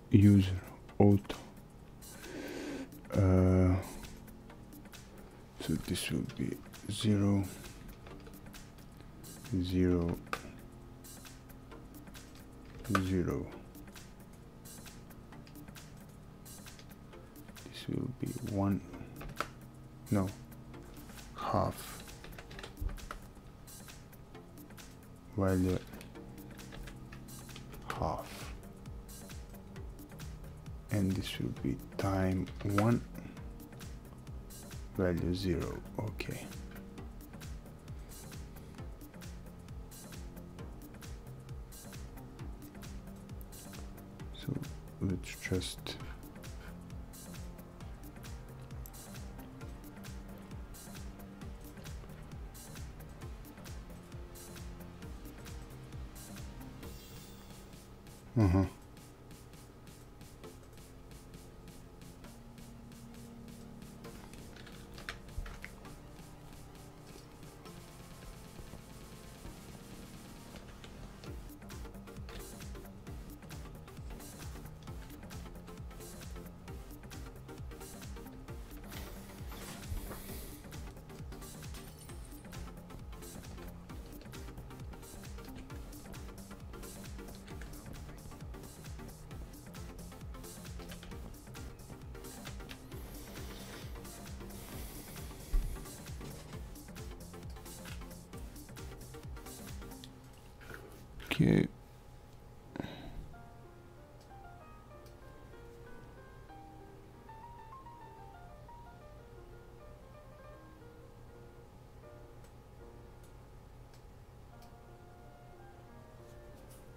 [SPEAKER 1] user auto. So this will be 0 0 0. This will be 1, no, half value, half, and this will be time 1 value 0. Okay, so let's just okay.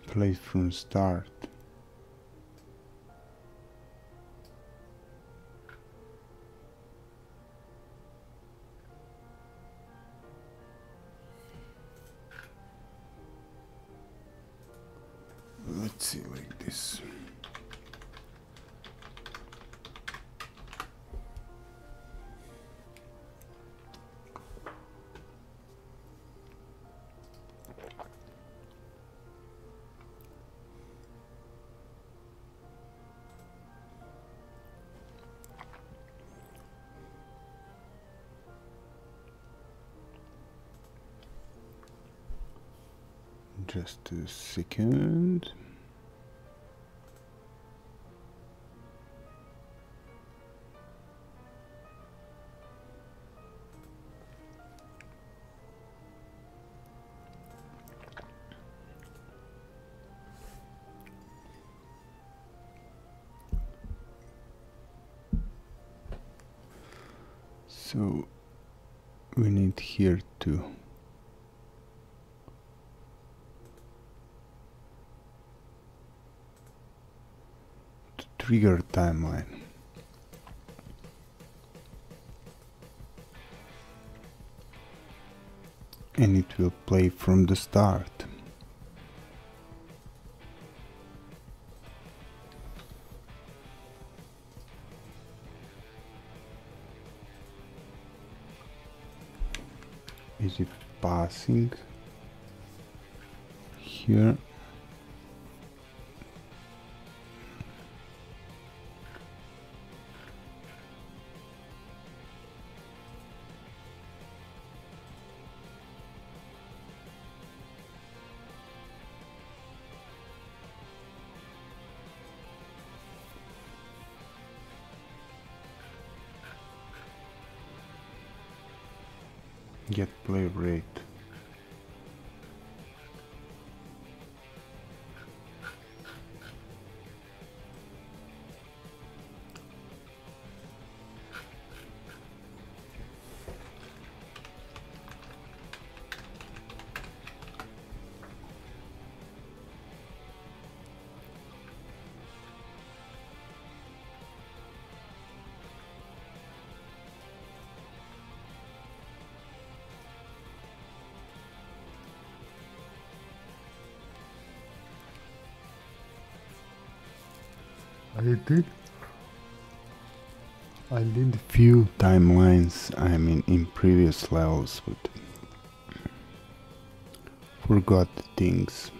[SPEAKER 1] Play from start. Let's see, like this. Just a second. So we need here to trigger timeline. And it will play from the start. Is it passing here? Get play rate. I did few timelines, I mean, in previous levels, but forgot things.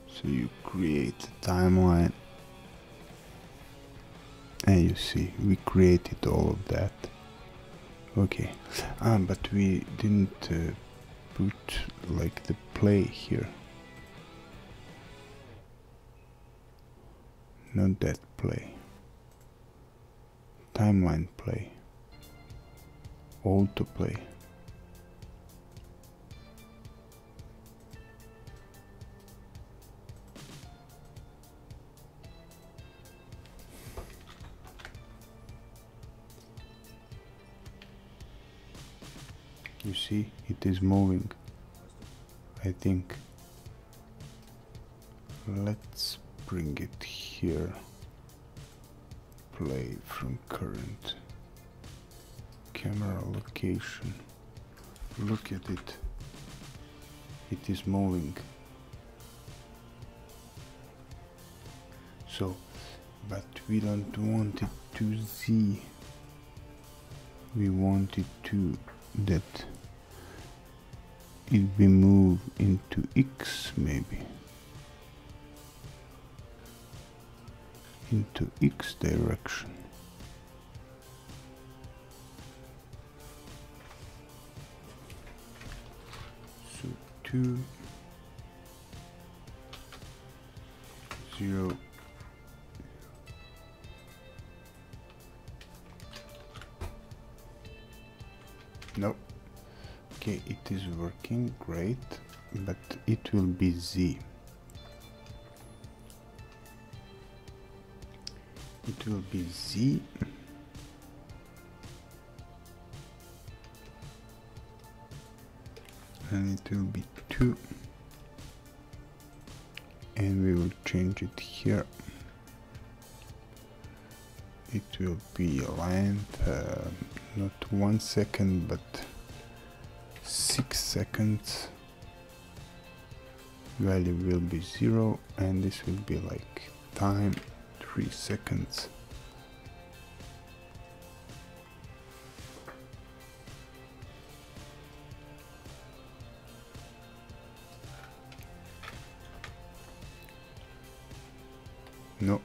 [SPEAKER 1] So you create a timeline, and you see, we created all of that. Okay, but we didn't put like the play here. Not that play. Timeline play. Autoplay. You see, it is moving, I think. Let's bring it here. Play from current. Camera location. Look at it. It is moving. So, but we don't want it to Z. We want it to that it be moved into X, maybe into X direction. So 2 0 no. Okay, it is working great, but it will be Z. It will be Z. And it will be 2. And we will change it here. It will be length, not 1 second, but 6 seconds. Value will be 0, and this will be like time 3 seconds. No.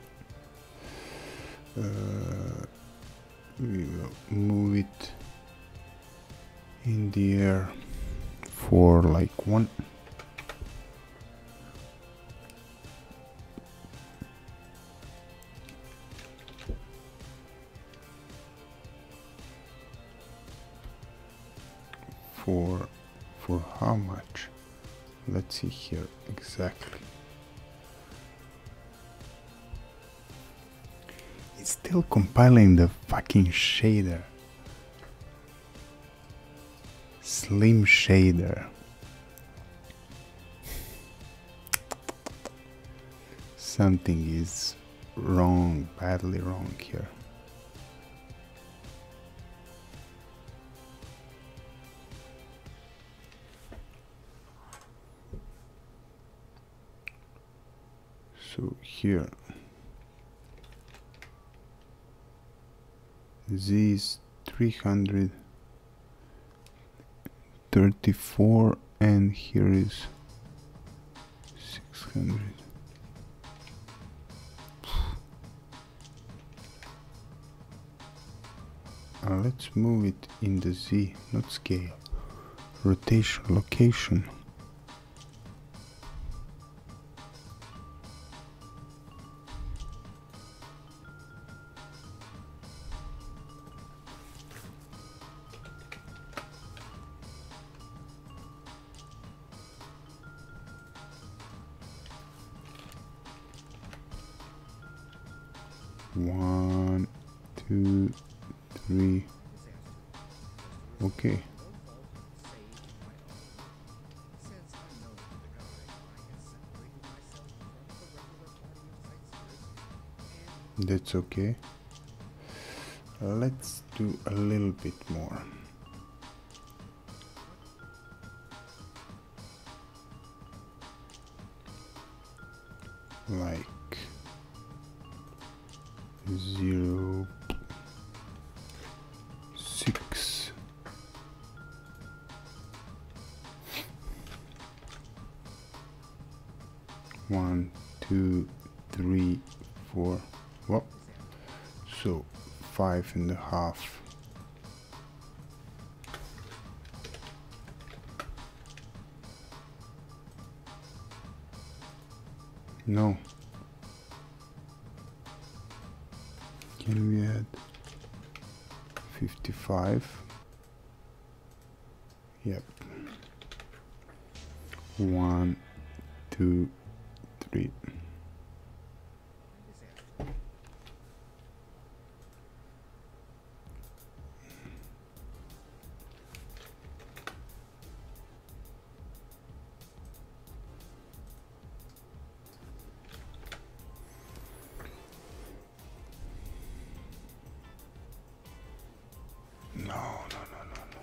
[SPEAKER 1] We will move it in the air for like 1. For how much? Let's see here exactly. It's still compiling the fucking shader. Slim shader. Something is wrong, badly wrong here. So here Z is 334 and here is 600. Let's move it in the Z, not scale. Rotation, location. One, two, three. Okay. That's okay. Let's do a little bit more. Like 0, 6, 1, 2, 3, 4. Well, so 5.5. No. Can we add 55? Yep. 1, 2, 3. No, no, no, no, no.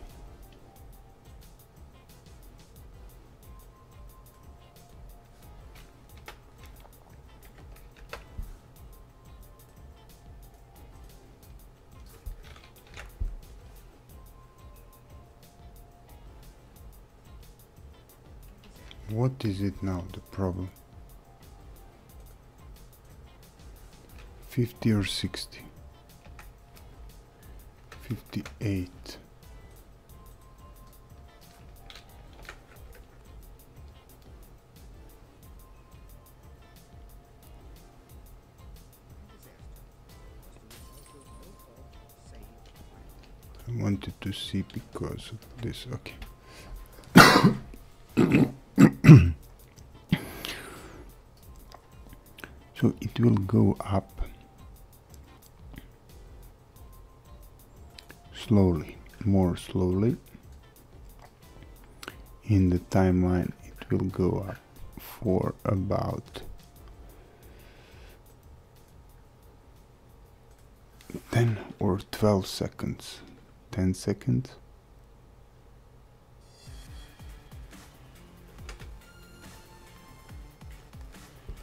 [SPEAKER 1] What is it now, the problem? 50 or 60? 58. I wanted to see because of this. Okay. So it will go up slowly, more slowly. In the timeline, it will go up for about 10 or 12 seconds. 10 seconds.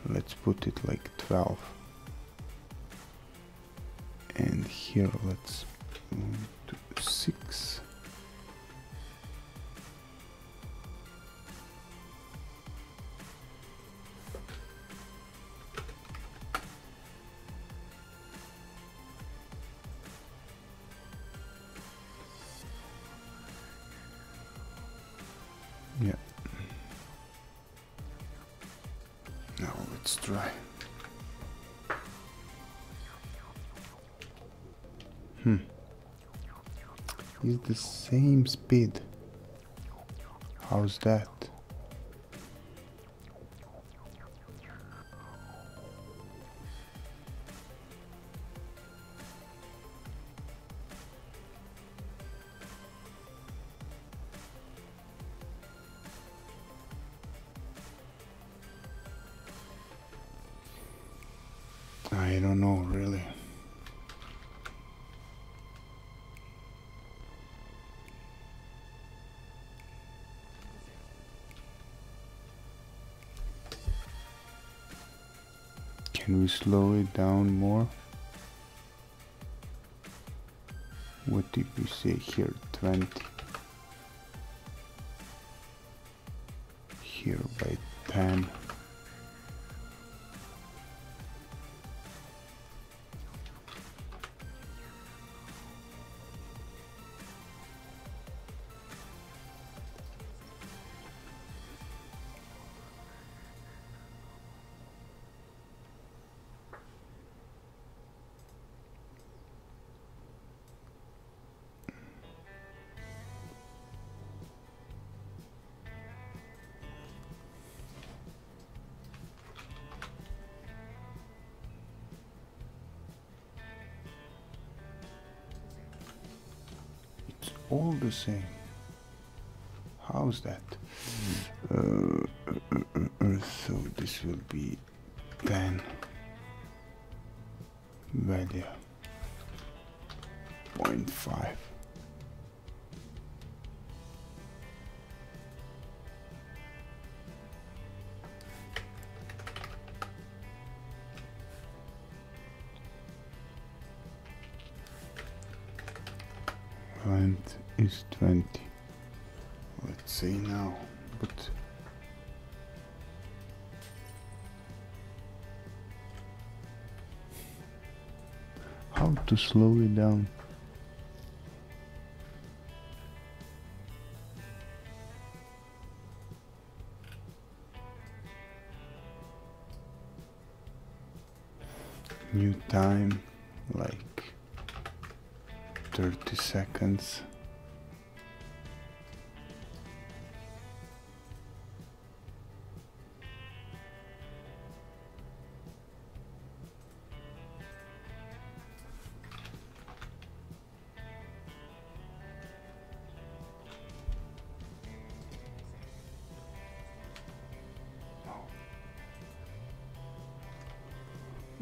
[SPEAKER 1] Let's put it like 12. And here let's move to 6. Yeah. Now let's try. It's the same speed. How's that? I don't know really. Can we slow it down more? What did we say here? 20. Here by 10. All the same. How's that? So this will be 10 value 0.5. And is 20. Let's say now, but how to slow it down? new time like 30 seconds.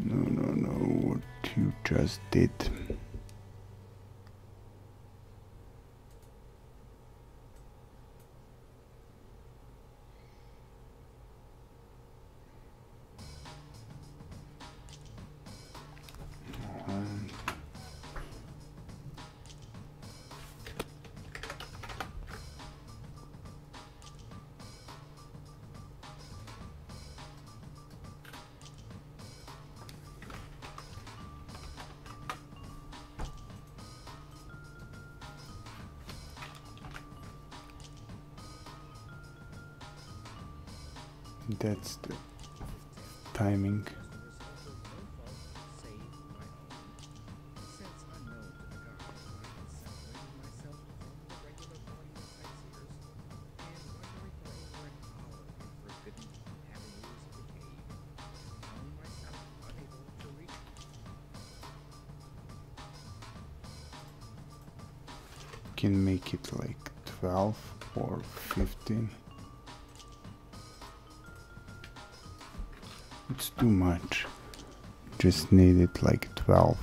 [SPEAKER 1] No, what you just did. That's the timing. Can make it like 12 or 15. It's too much. Just need it like 12.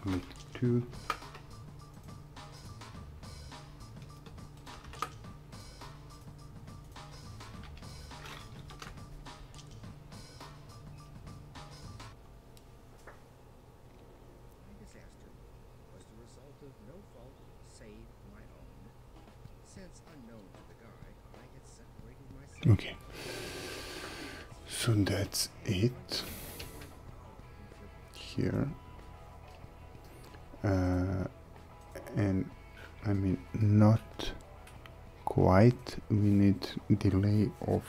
[SPEAKER 1] Like 2.
[SPEAKER 3] No fault save my own. Since unknown to the guy, I had separated myself.
[SPEAKER 1] Okay. So that's it. Here. And I mean not quite. We need delay of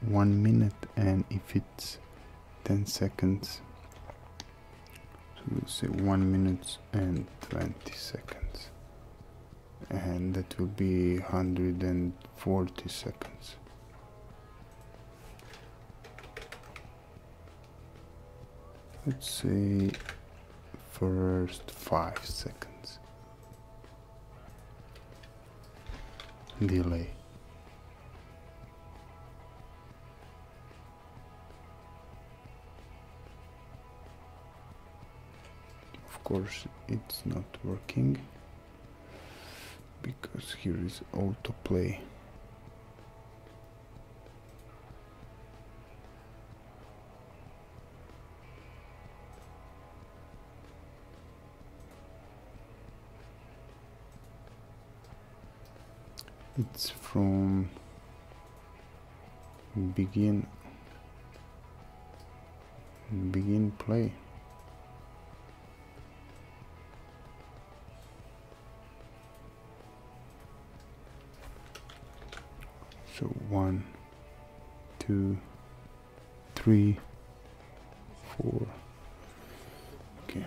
[SPEAKER 1] 1 minute, and if it's 10 seconds, so we'll say 1 minute and 20 seconds, and that will be 140 seconds. Let's say first 5 seconds delay. Of course it's not working because here is autoplay. It's from begin play. So 1, 2, 3, 4. Okay.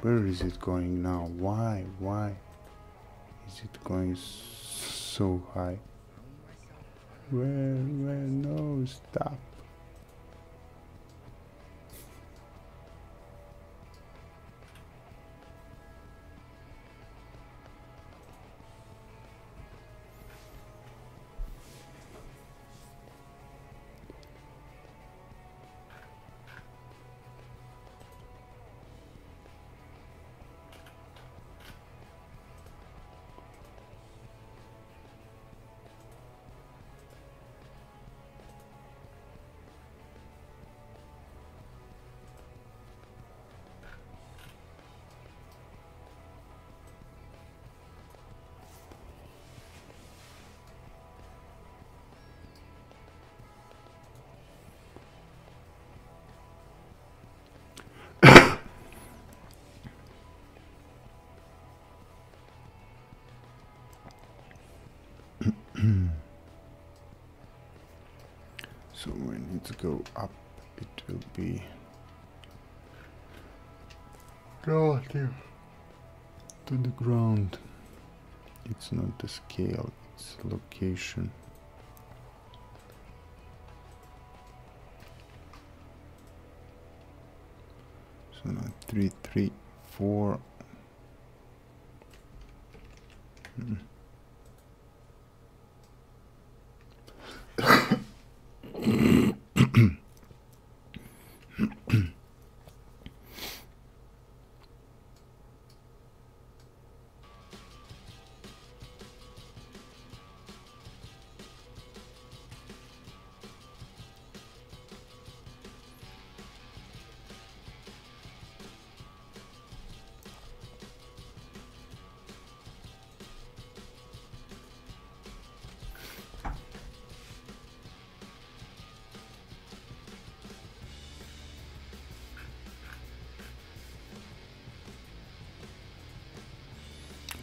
[SPEAKER 1] Where is it going now? Why is it going so high? Where, no, stop. So when it go up, it will be relative to the ground. It's not the scale, it's location. So now 3, 3, 4.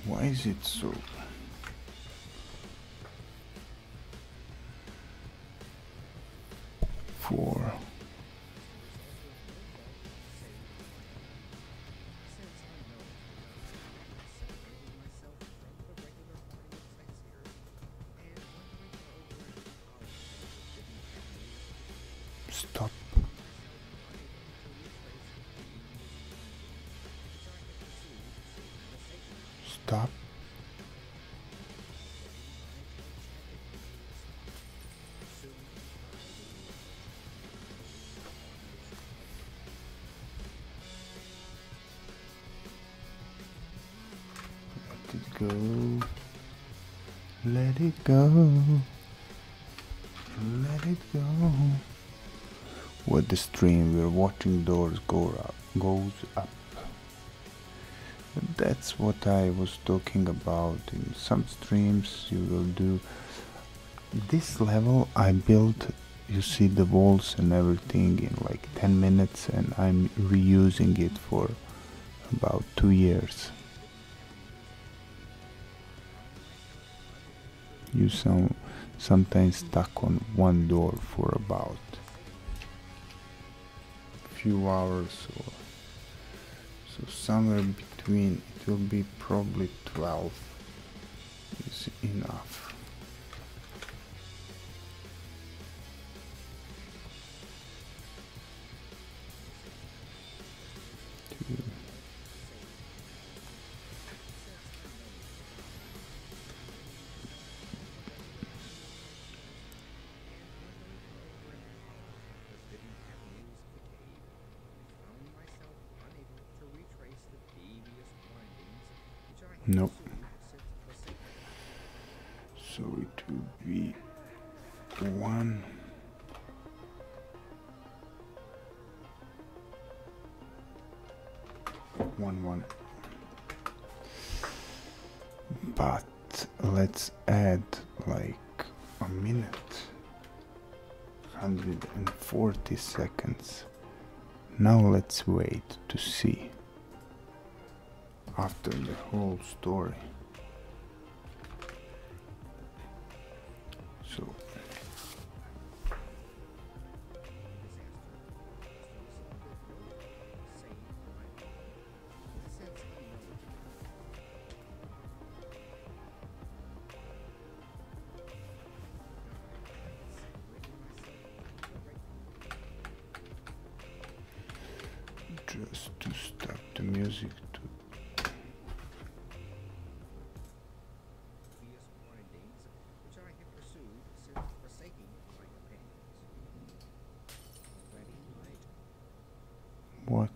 [SPEAKER 1] Why is it so? Four. Stop. Stop. Let it go. Let it go. Let it go. What the stream we're watching doors goes up. That's what I was talking about. In some streams you will do this level. I built, you see, the walls and everything in like 10 minutes, and I'm reusing it for about 2 years. You sometimes stuck on one door for about a few hours, or so somewhere between. It will be probably 12 is enough. Nope. So it will be 1. But let's add like a minute, 140 seconds. Now let's wait to see after the whole story. So just to stop the music to what?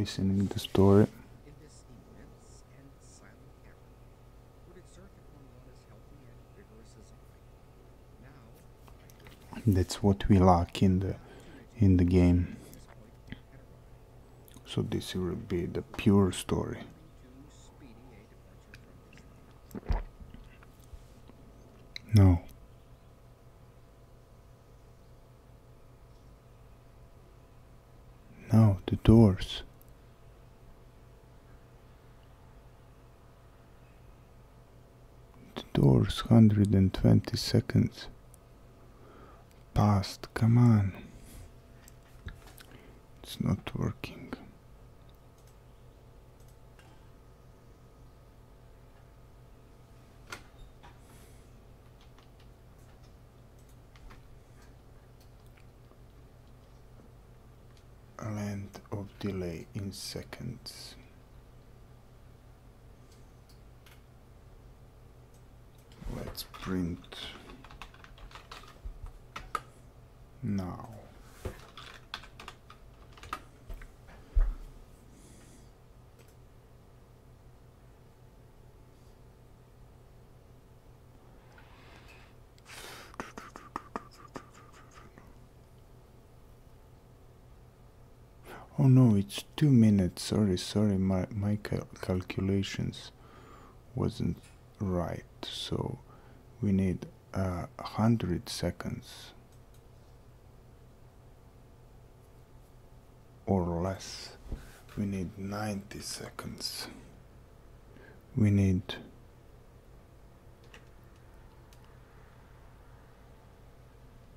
[SPEAKER 1] listening the story.
[SPEAKER 3] in this immense and silent cavern would exert upon one as healthy and vigorous as I. Now, I really
[SPEAKER 1] That's what we lack in the game.
[SPEAKER 3] at this point had arrived,
[SPEAKER 1] So this will be the pure story.
[SPEAKER 3] too speedy a departure from this land.
[SPEAKER 1] No. No, the doors. The doors, 120 seconds. Past, come on. It's not working. Length of delay in seconds. Let's print now. Oh no, it's 2 minutes. Sorry, my calculations wasn't right. So we need 100 seconds or less. We need 90 seconds. We need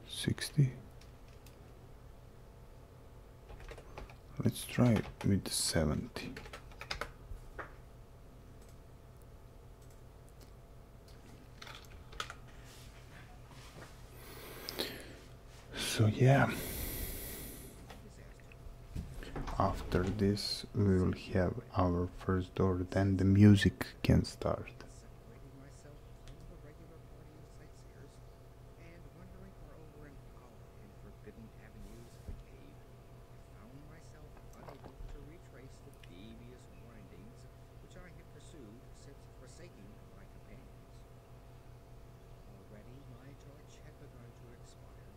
[SPEAKER 1] 60. Let's try it with 70. So yeah, after this we will have our first door, then the music can start.
[SPEAKER 3] Separating myself from the regular party of sightseers and wandering for over an hour in forbidden avenues of the cave, I found myself unable to retrace the devious windings which I had pursued since forsaking my companions. Already my torch had begun to expire.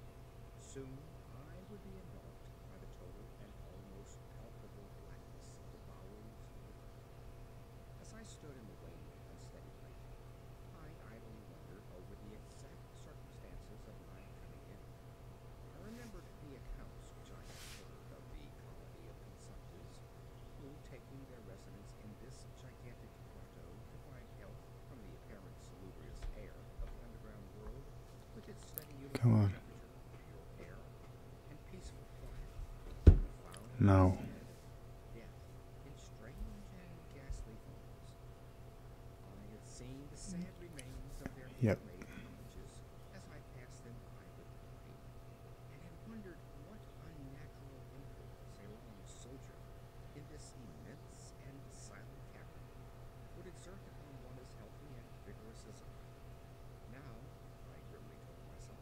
[SPEAKER 3] Soon I would be engulfed by the total and almost palpable blackness of the bowels of the earth. As I stood in the waning unsteady light, I idly wondered over the exact circumstances of my coming in. I remembered the accounts which I had heard of the colony of consumptives who, taking their residence in this gigantic grotto to find health from the apparent salubrious air of the underground world, with its steady
[SPEAKER 1] Come on.
[SPEAKER 3] temperature, pure air, and peaceful quiet, found
[SPEAKER 1] Now.
[SPEAKER 3] death in strange and ghastly forms. I had seen the sad remains of their
[SPEAKER 1] Yep.
[SPEAKER 3] made cottages as I passed them by with pride, and had wondered what unnatural influence a long sojourn in this immense and silent cavern would exert upon one as healthy and vigorous as I. Now, I grimly told myself,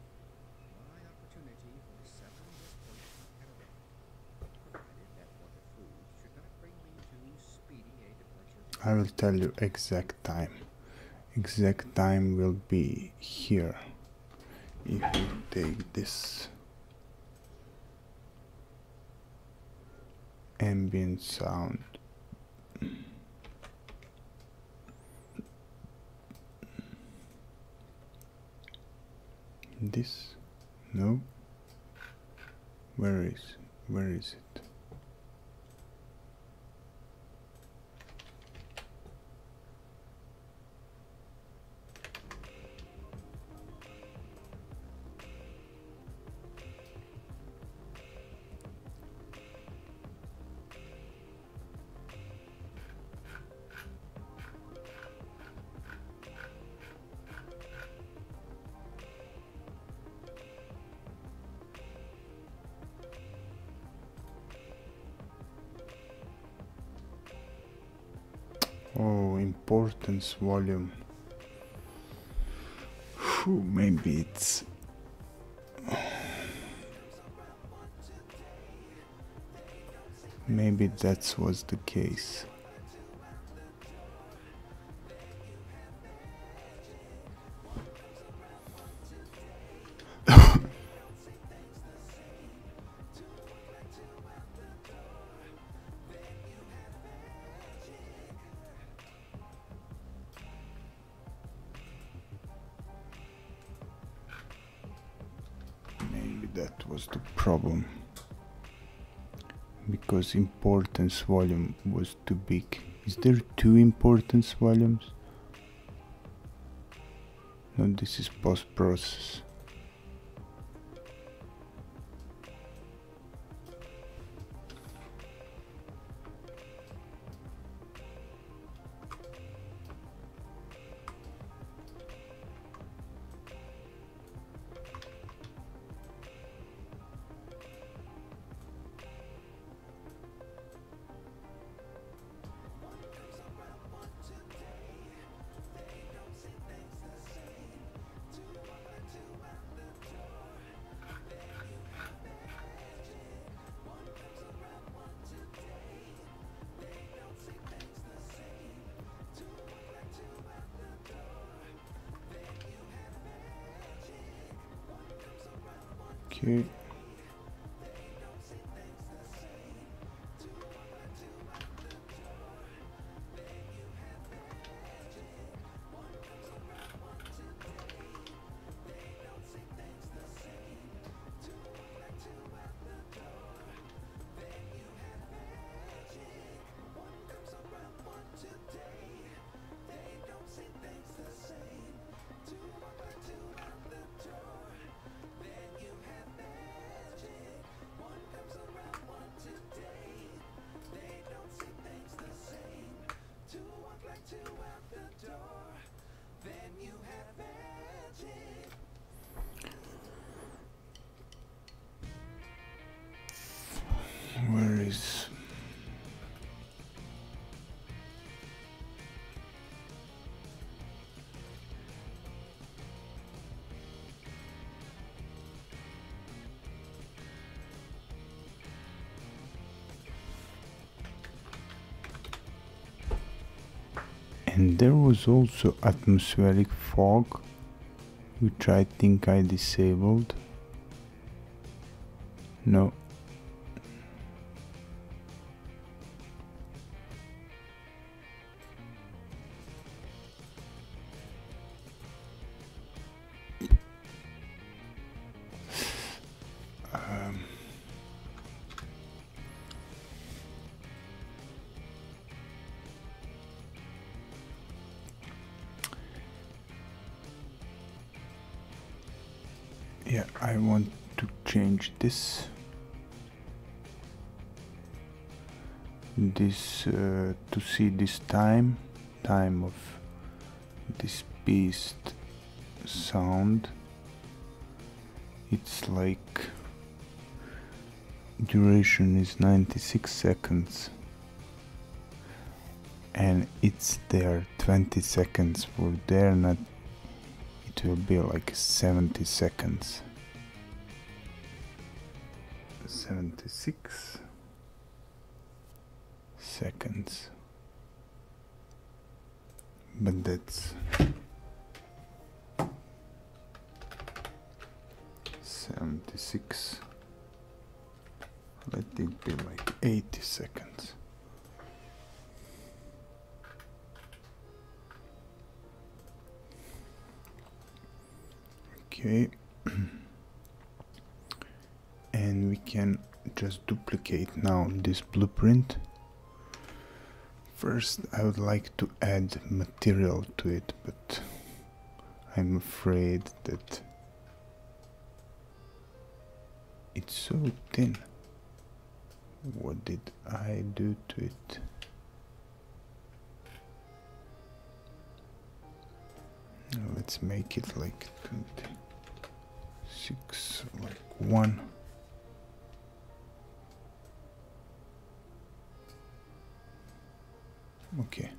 [SPEAKER 3] my opportunity for severing this poison had arrived, provided that want of food should not bring me too speedy a departure from
[SPEAKER 1] I will tell you exact time. Exact time will be here. If you take this ambient sound, this, no, where is it? Oh, importance volume. Phew, maybe it's Maybe that was the case. Maybe that was the problem. Because importance volume was too big. Is there two importance volumes? No, this is post-process. Okay. Where is... And there was also atmospheric fog, which I think I disabled. No. Yeah, I want to change this. To see this time of this beast sound. It's like duration is 96 seconds and it's there 20 seconds for there, not it will be like 70 seconds. 76 seconds, but that's 76. Let it be like 80 seconds. Okay. And we can just duplicate now this blueprint. First, I would like to add material to it, but I'm afraid that it's so thin. What did I do to it? Let's make it like 26, like 1. Okay.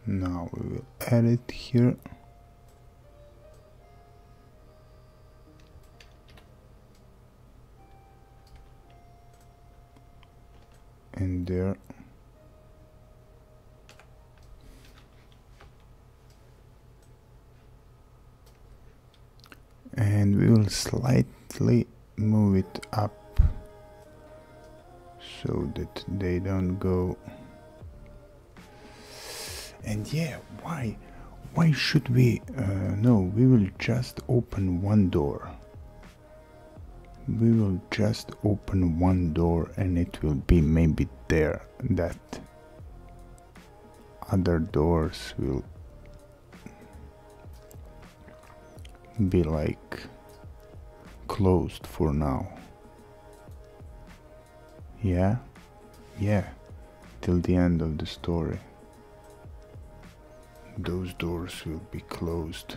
[SPEAKER 1] Now we will add it here. And there. And we will slightly move it up so that they don't go. And yeah, why should we no, we will just open one door. We will just open one door and it will be maybe there, that other doors will be like closed for now. Yeah, till the end of the story those doors will be closed.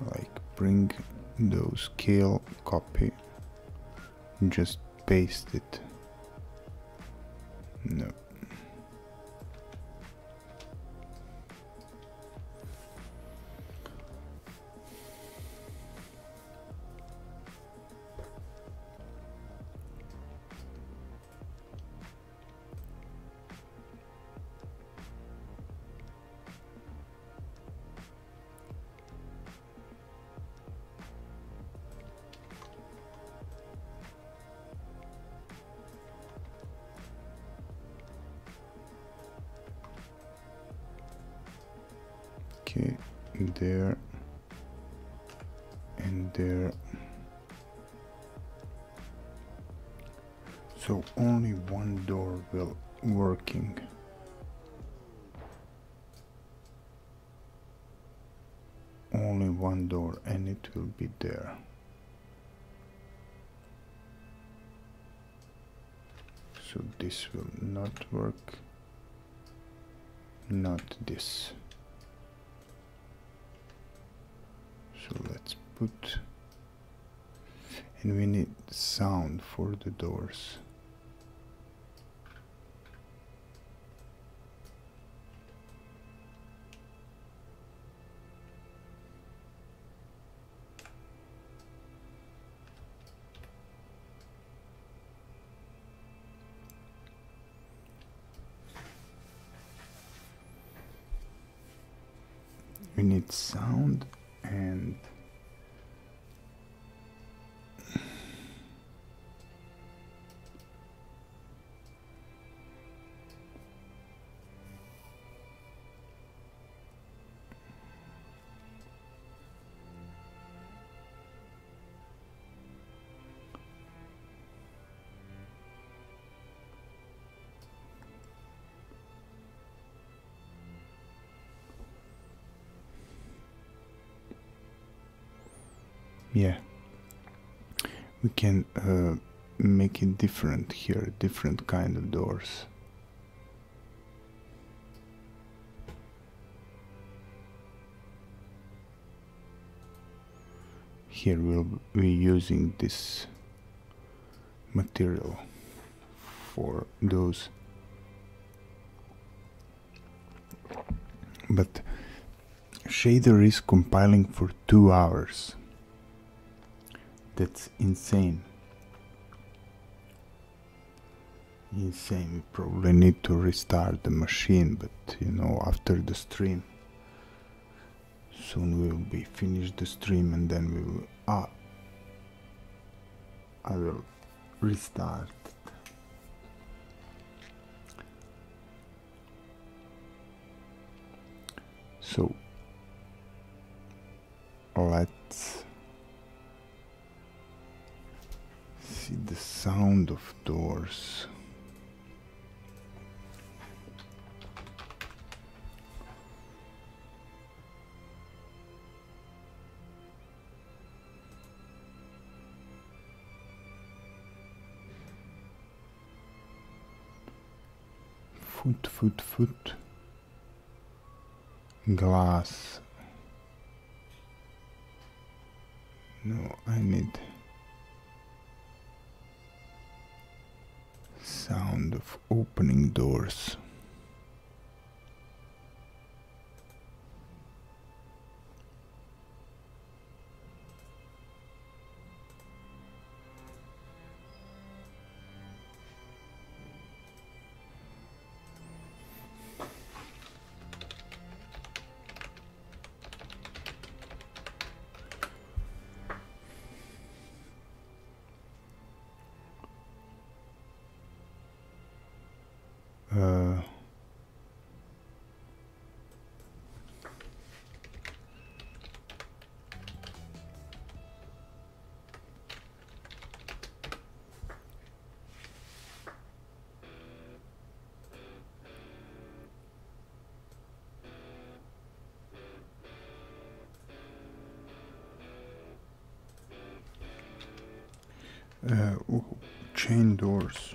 [SPEAKER 1] Like, bring those, kill, copy, just paste it. No. Okay, there and there. So only one door will working. Only one door and it will be there. So this will not work. Not this. So let's put, and we need sound for the doors. We need sound and yeah, we can make it different here, different kind of doors. Here we'll be using this material for those, but shader is compiling for 2 hours. That's insane. Insane. We probably need to restart the machine, but you know, after the stream. Soon we will be finished the stream and then we will I will restart. So let's see the sound of doors. Foot. Glass. No, I need sound of opening doors. Chain doors.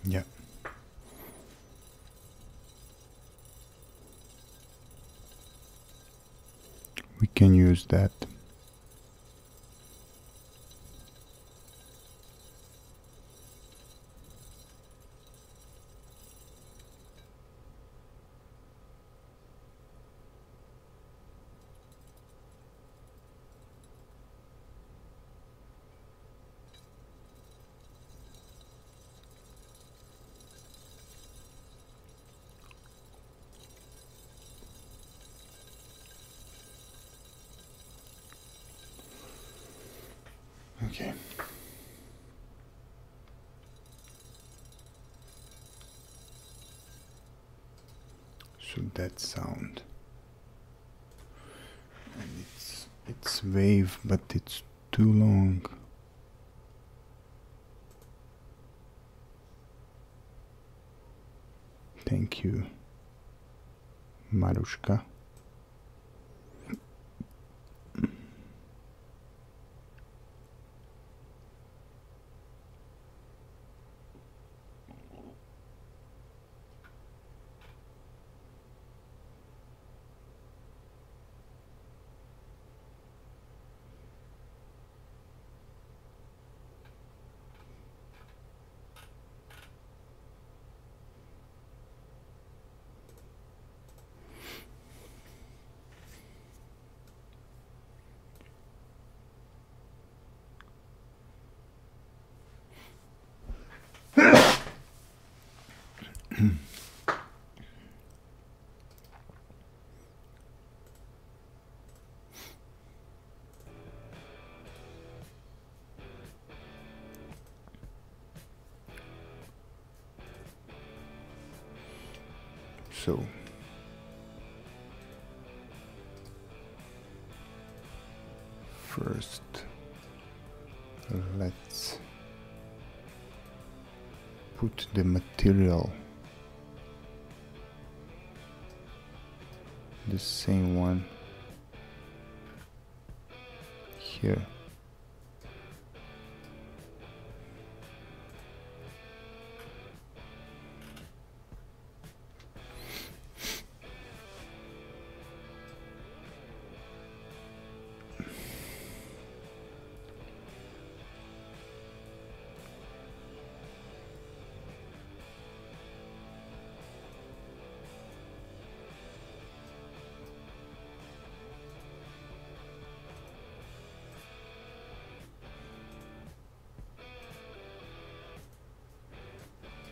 [SPEAKER 1] Yeah. We can use that. Okay. So that sound, and it's wave, but it's too long. Thank you, Marushka. So first let's put the material, the same one here.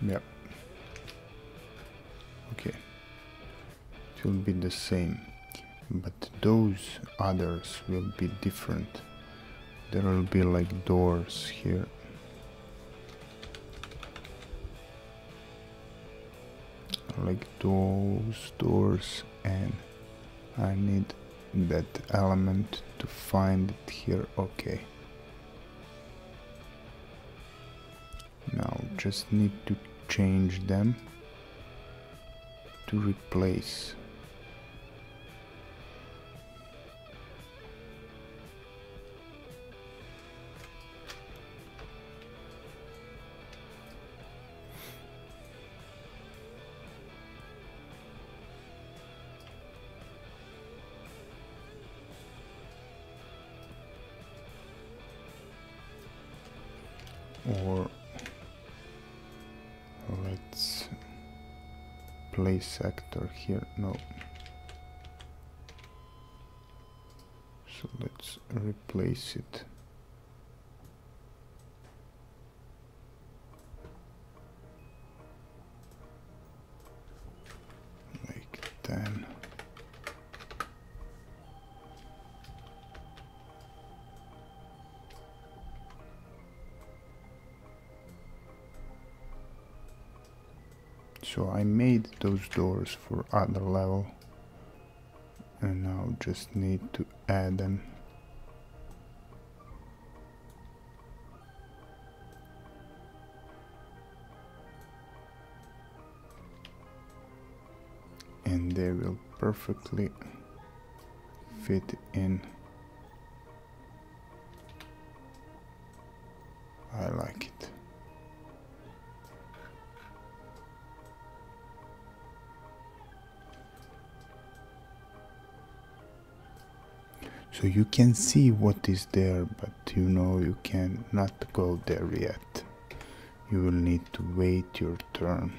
[SPEAKER 1] Yep. Okay. It will be the same, but those others will be different. There will be like doors here. Like those doors, and I need that element to find it here. Okay. Now just need to change them. to replace. Or let's place sector here. No. So let's replace it. Like 10. So I made those doors for other level, and now just need to add them. And they will perfectly fit in. I like it. So you can see what is there, but you know you cannot go there yet. You will need to wait your turn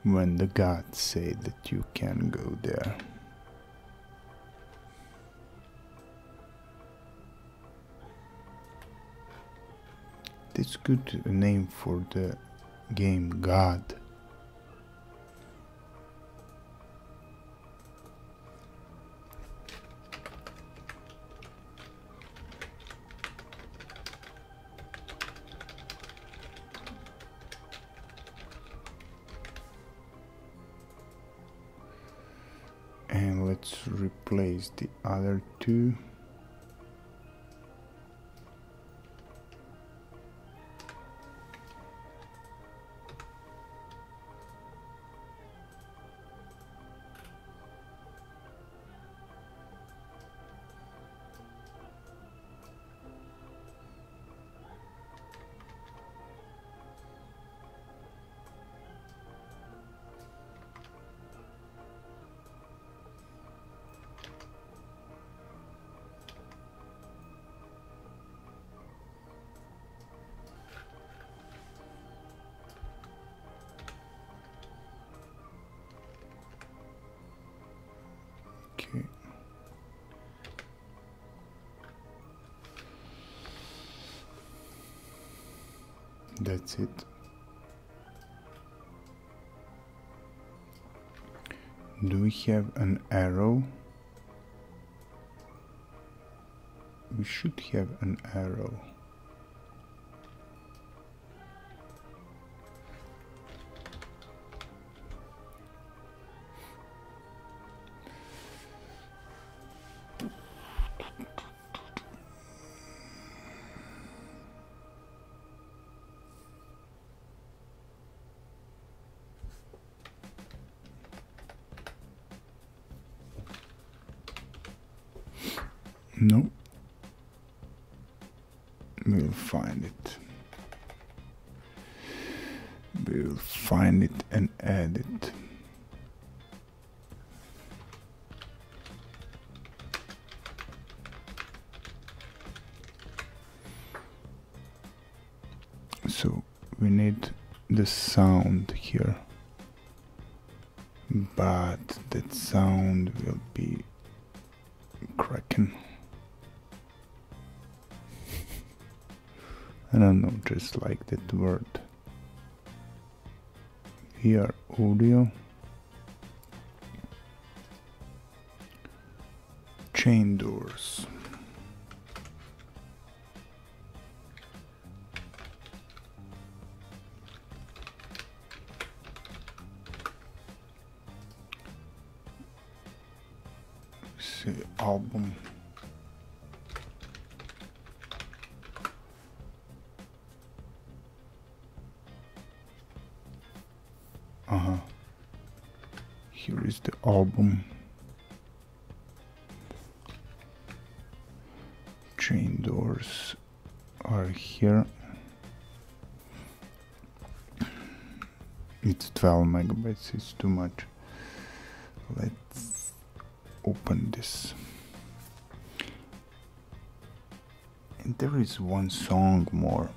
[SPEAKER 1] when the gods say that you can go there. It's good name for the game, God. And let's replace the other two. Okay. That's it. Do we have an arrow? We should have an arrow. No. We'll find it. We'll find it and add it. So we need the sound here, but that sound will be cracking. I don't know, just like that word. Here, audio. Chain doors. See, album. Here is the album. Chain doors are here. It's 12 megabytes, it's too much. Let's open this. And there is one song more.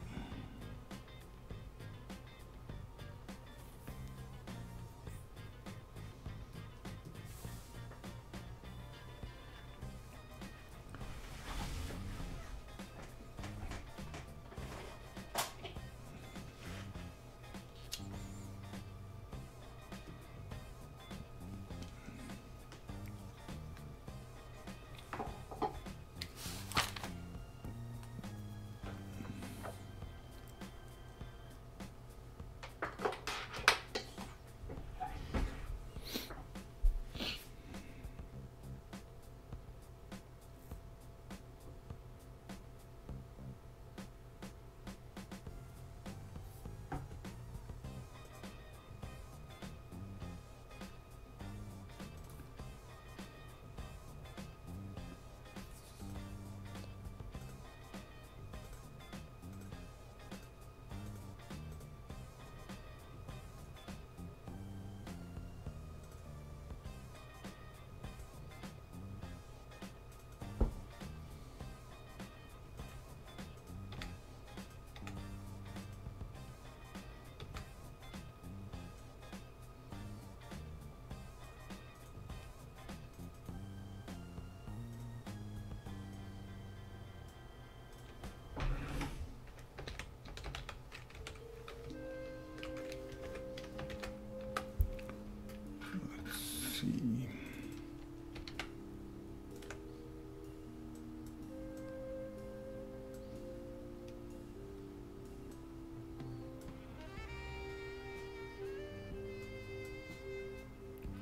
[SPEAKER 1] See.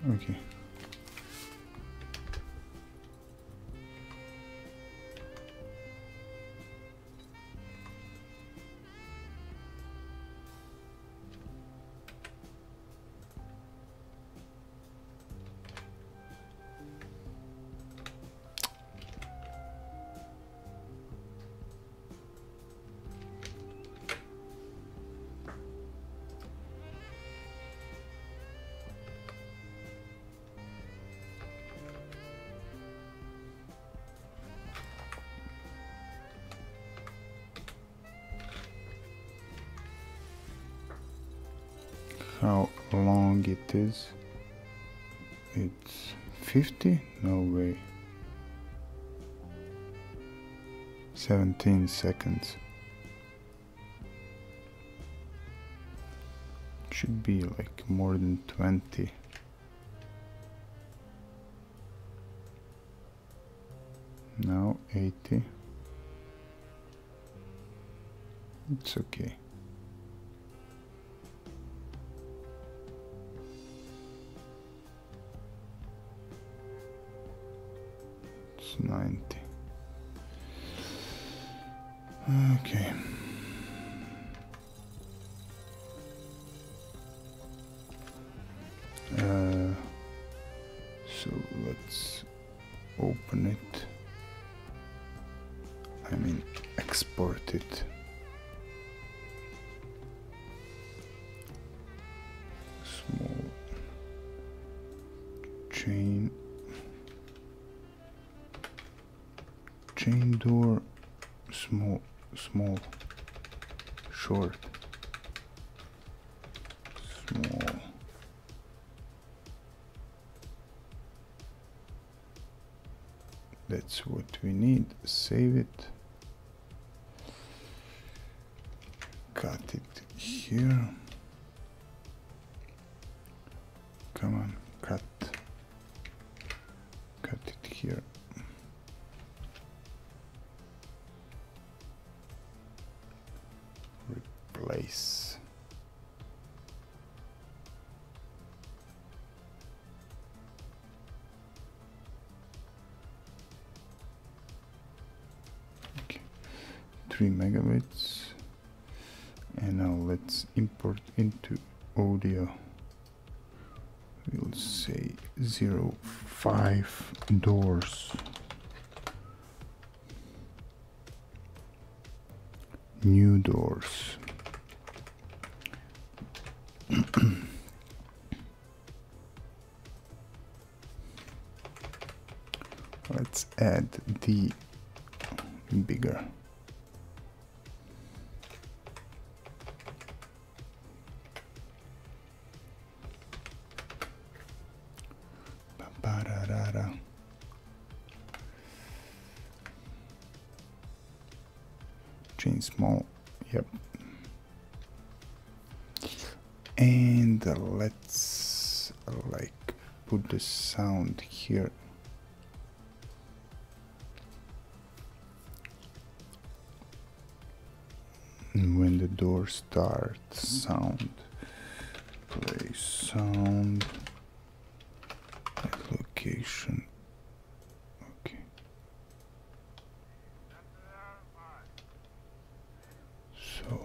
[SPEAKER 1] Okay. How long it is? It's 50? No way. 17 seconds. Should be like more than 20. Now 80. It's okay. It's 90. Okay. So let's open it. I mean, export it. Small chain door, small, short, small. That's what we need. Save it. Cut it here. Come on, cut it here. Replace. Okay, 3 megabits. And now let's import into audio we'll say 05 doors. New doors. Let's add the bigger. Ba-ba-da-da-da. Chain small, yep. And let's like put the sound here. And when the door starts, sound, play sound, at location. Okay. So.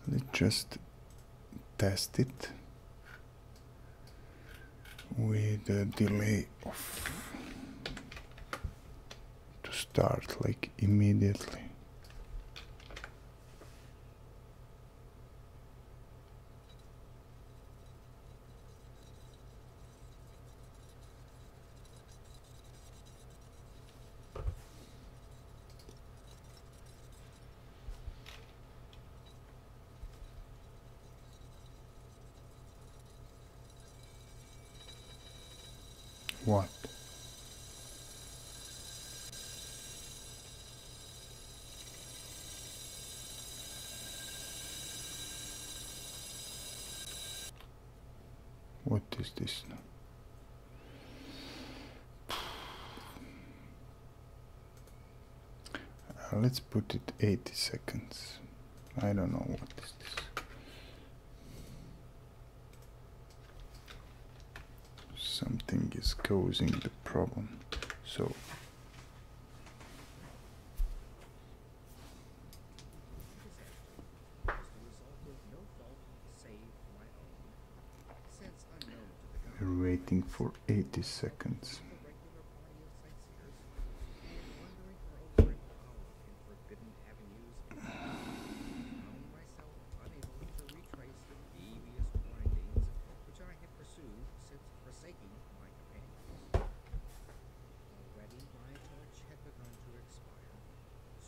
[SPEAKER 1] Let's just test it with a delay of to start like immediately. What? What is this now? Let's put it 80 seconds. I don't know what is this. Something is causing the problem. So we're waiting for 80 seconds.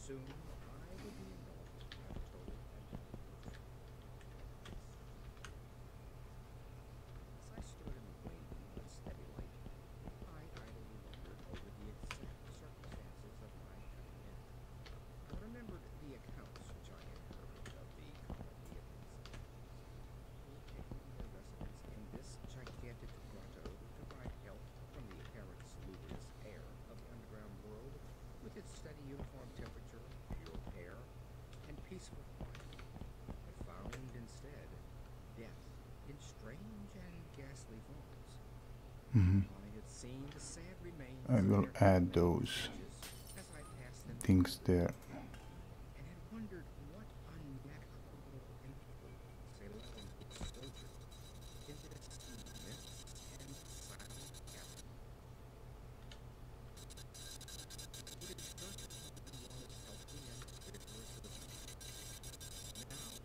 [SPEAKER 3] Soon, I would be involved in a total adventure. As I stood in the waiting but steady light, I idly wondered over the exact circumstances of my coming in. I remembered the accounts which I had heard of the colony of insects, who were taking their residence in this gigantic grotto to provide help from the apparent salubrious air of the underground world, with its steady uniform temperature, pure air, and peaceful quiet, but found instead death in strange and ghastly forms. I had seen the sad remains
[SPEAKER 1] I will
[SPEAKER 3] of their
[SPEAKER 1] add those
[SPEAKER 3] as I passed them
[SPEAKER 1] things there.
[SPEAKER 3] and had wondered what unnatural influence a level soldier in this immense and silent cavern. Would it start to become one as healthy and vigorous as now?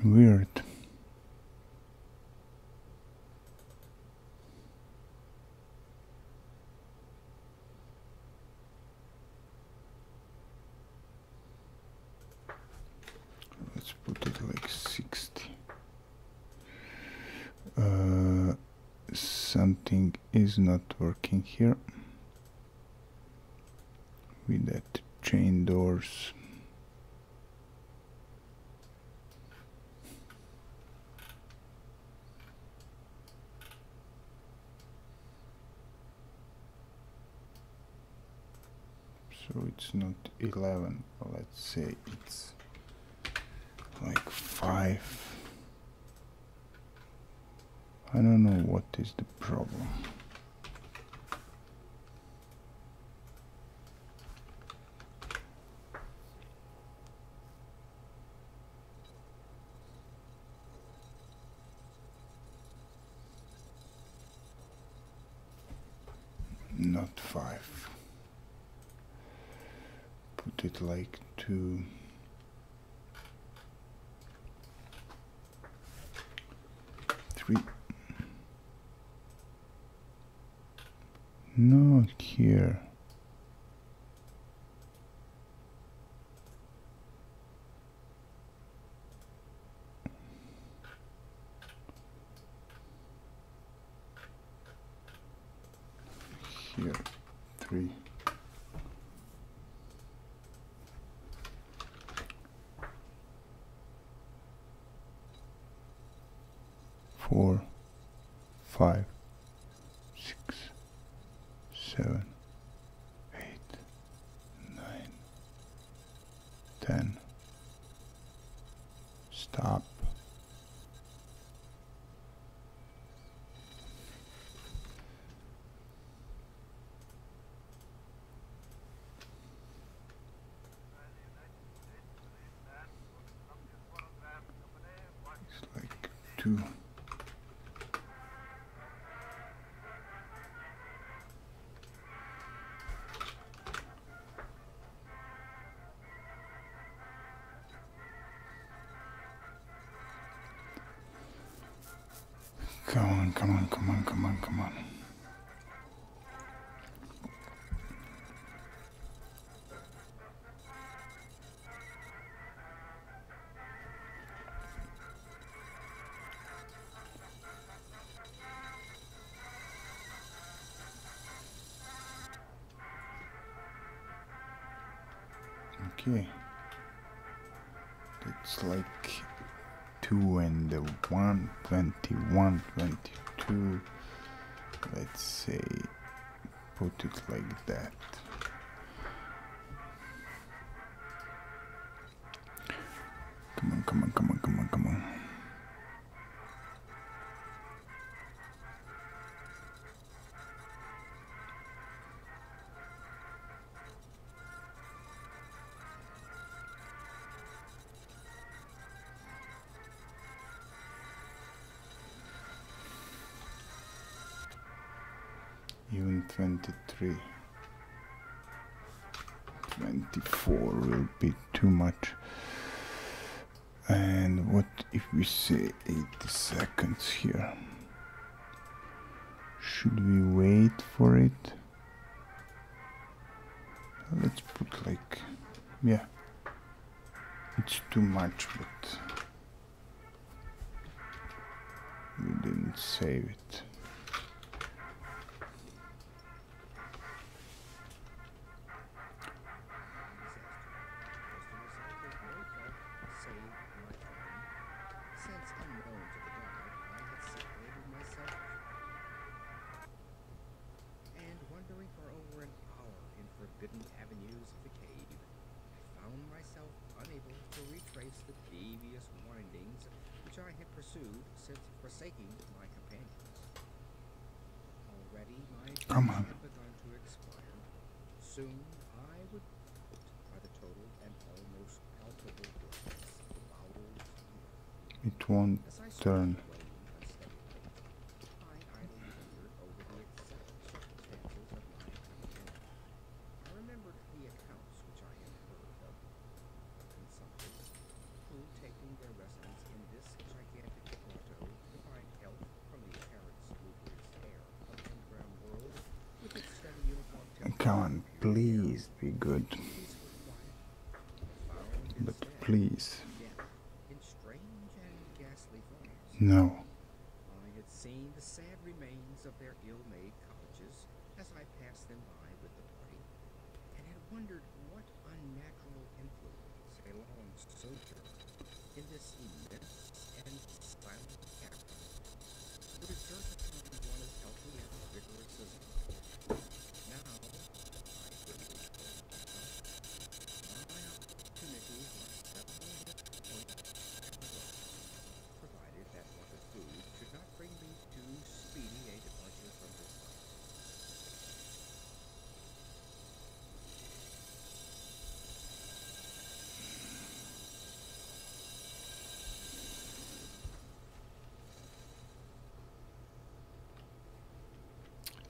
[SPEAKER 1] Weird. Let's put it like something is not working here with that chain doors. So it's not 11, let's say it's like 5. I don't know what is the problem. Not 5. Put it like 2. 3. Not here. Here, 3. Four, 5, 6, 7, 8, 9, 10. Stop. It's like 2. Come on, come on, come on, come on, come on. Okay. It's like 2 and 1, 21, 22. Let's say put it like that. Come on, come on, come on, come on, come on. Even 23. 24 will be too much. And what if we say 80 seconds here? Should we wait for it? Let's put like, yeah, it's too much, but we didn't save it.
[SPEAKER 3] Forbidden avenues of the cave, I found myself unable to retrace the devious windings which I had pursued since forsaking my companions. Already my days had begun to expire. Soon I would be put by the total and almost palpable blackness of bowels.
[SPEAKER 1] It won't turn. Come on, please be good. But please. No.
[SPEAKER 3] I had seen the sad remains of their wondered what unnatural influence a long sojourn in this immense and silent cavern would exert upon one as healthy and vigorous as I. Now, I gravely told myself, my opportunities are seldom disappointed, provided that want of food should not bring me too speedy a departure from this life.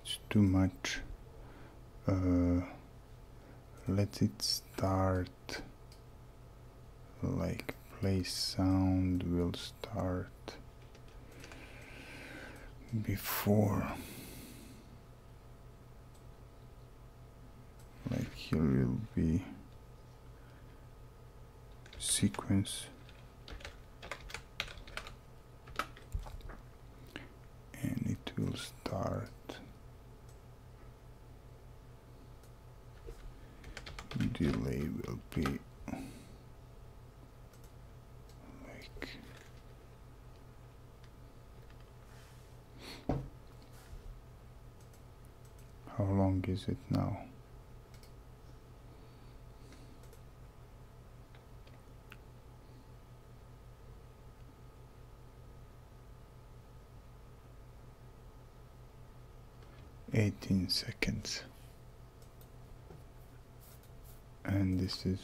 [SPEAKER 1] It's too much. Let it start. Like play sound will start before. Like here will be sequence and it will start. Delay will be like how long is it now? "18 seconds." And this is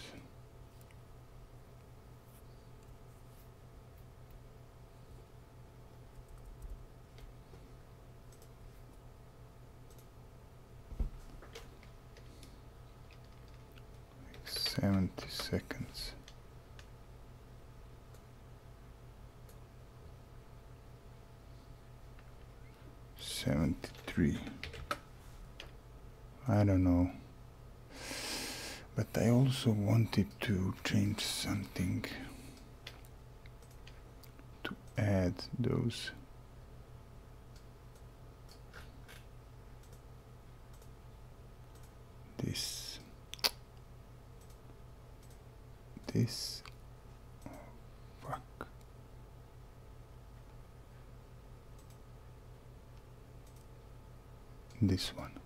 [SPEAKER 1] like 70 seconds. "73." I don't know. But I also wanted to change something to add those this fuck. This one.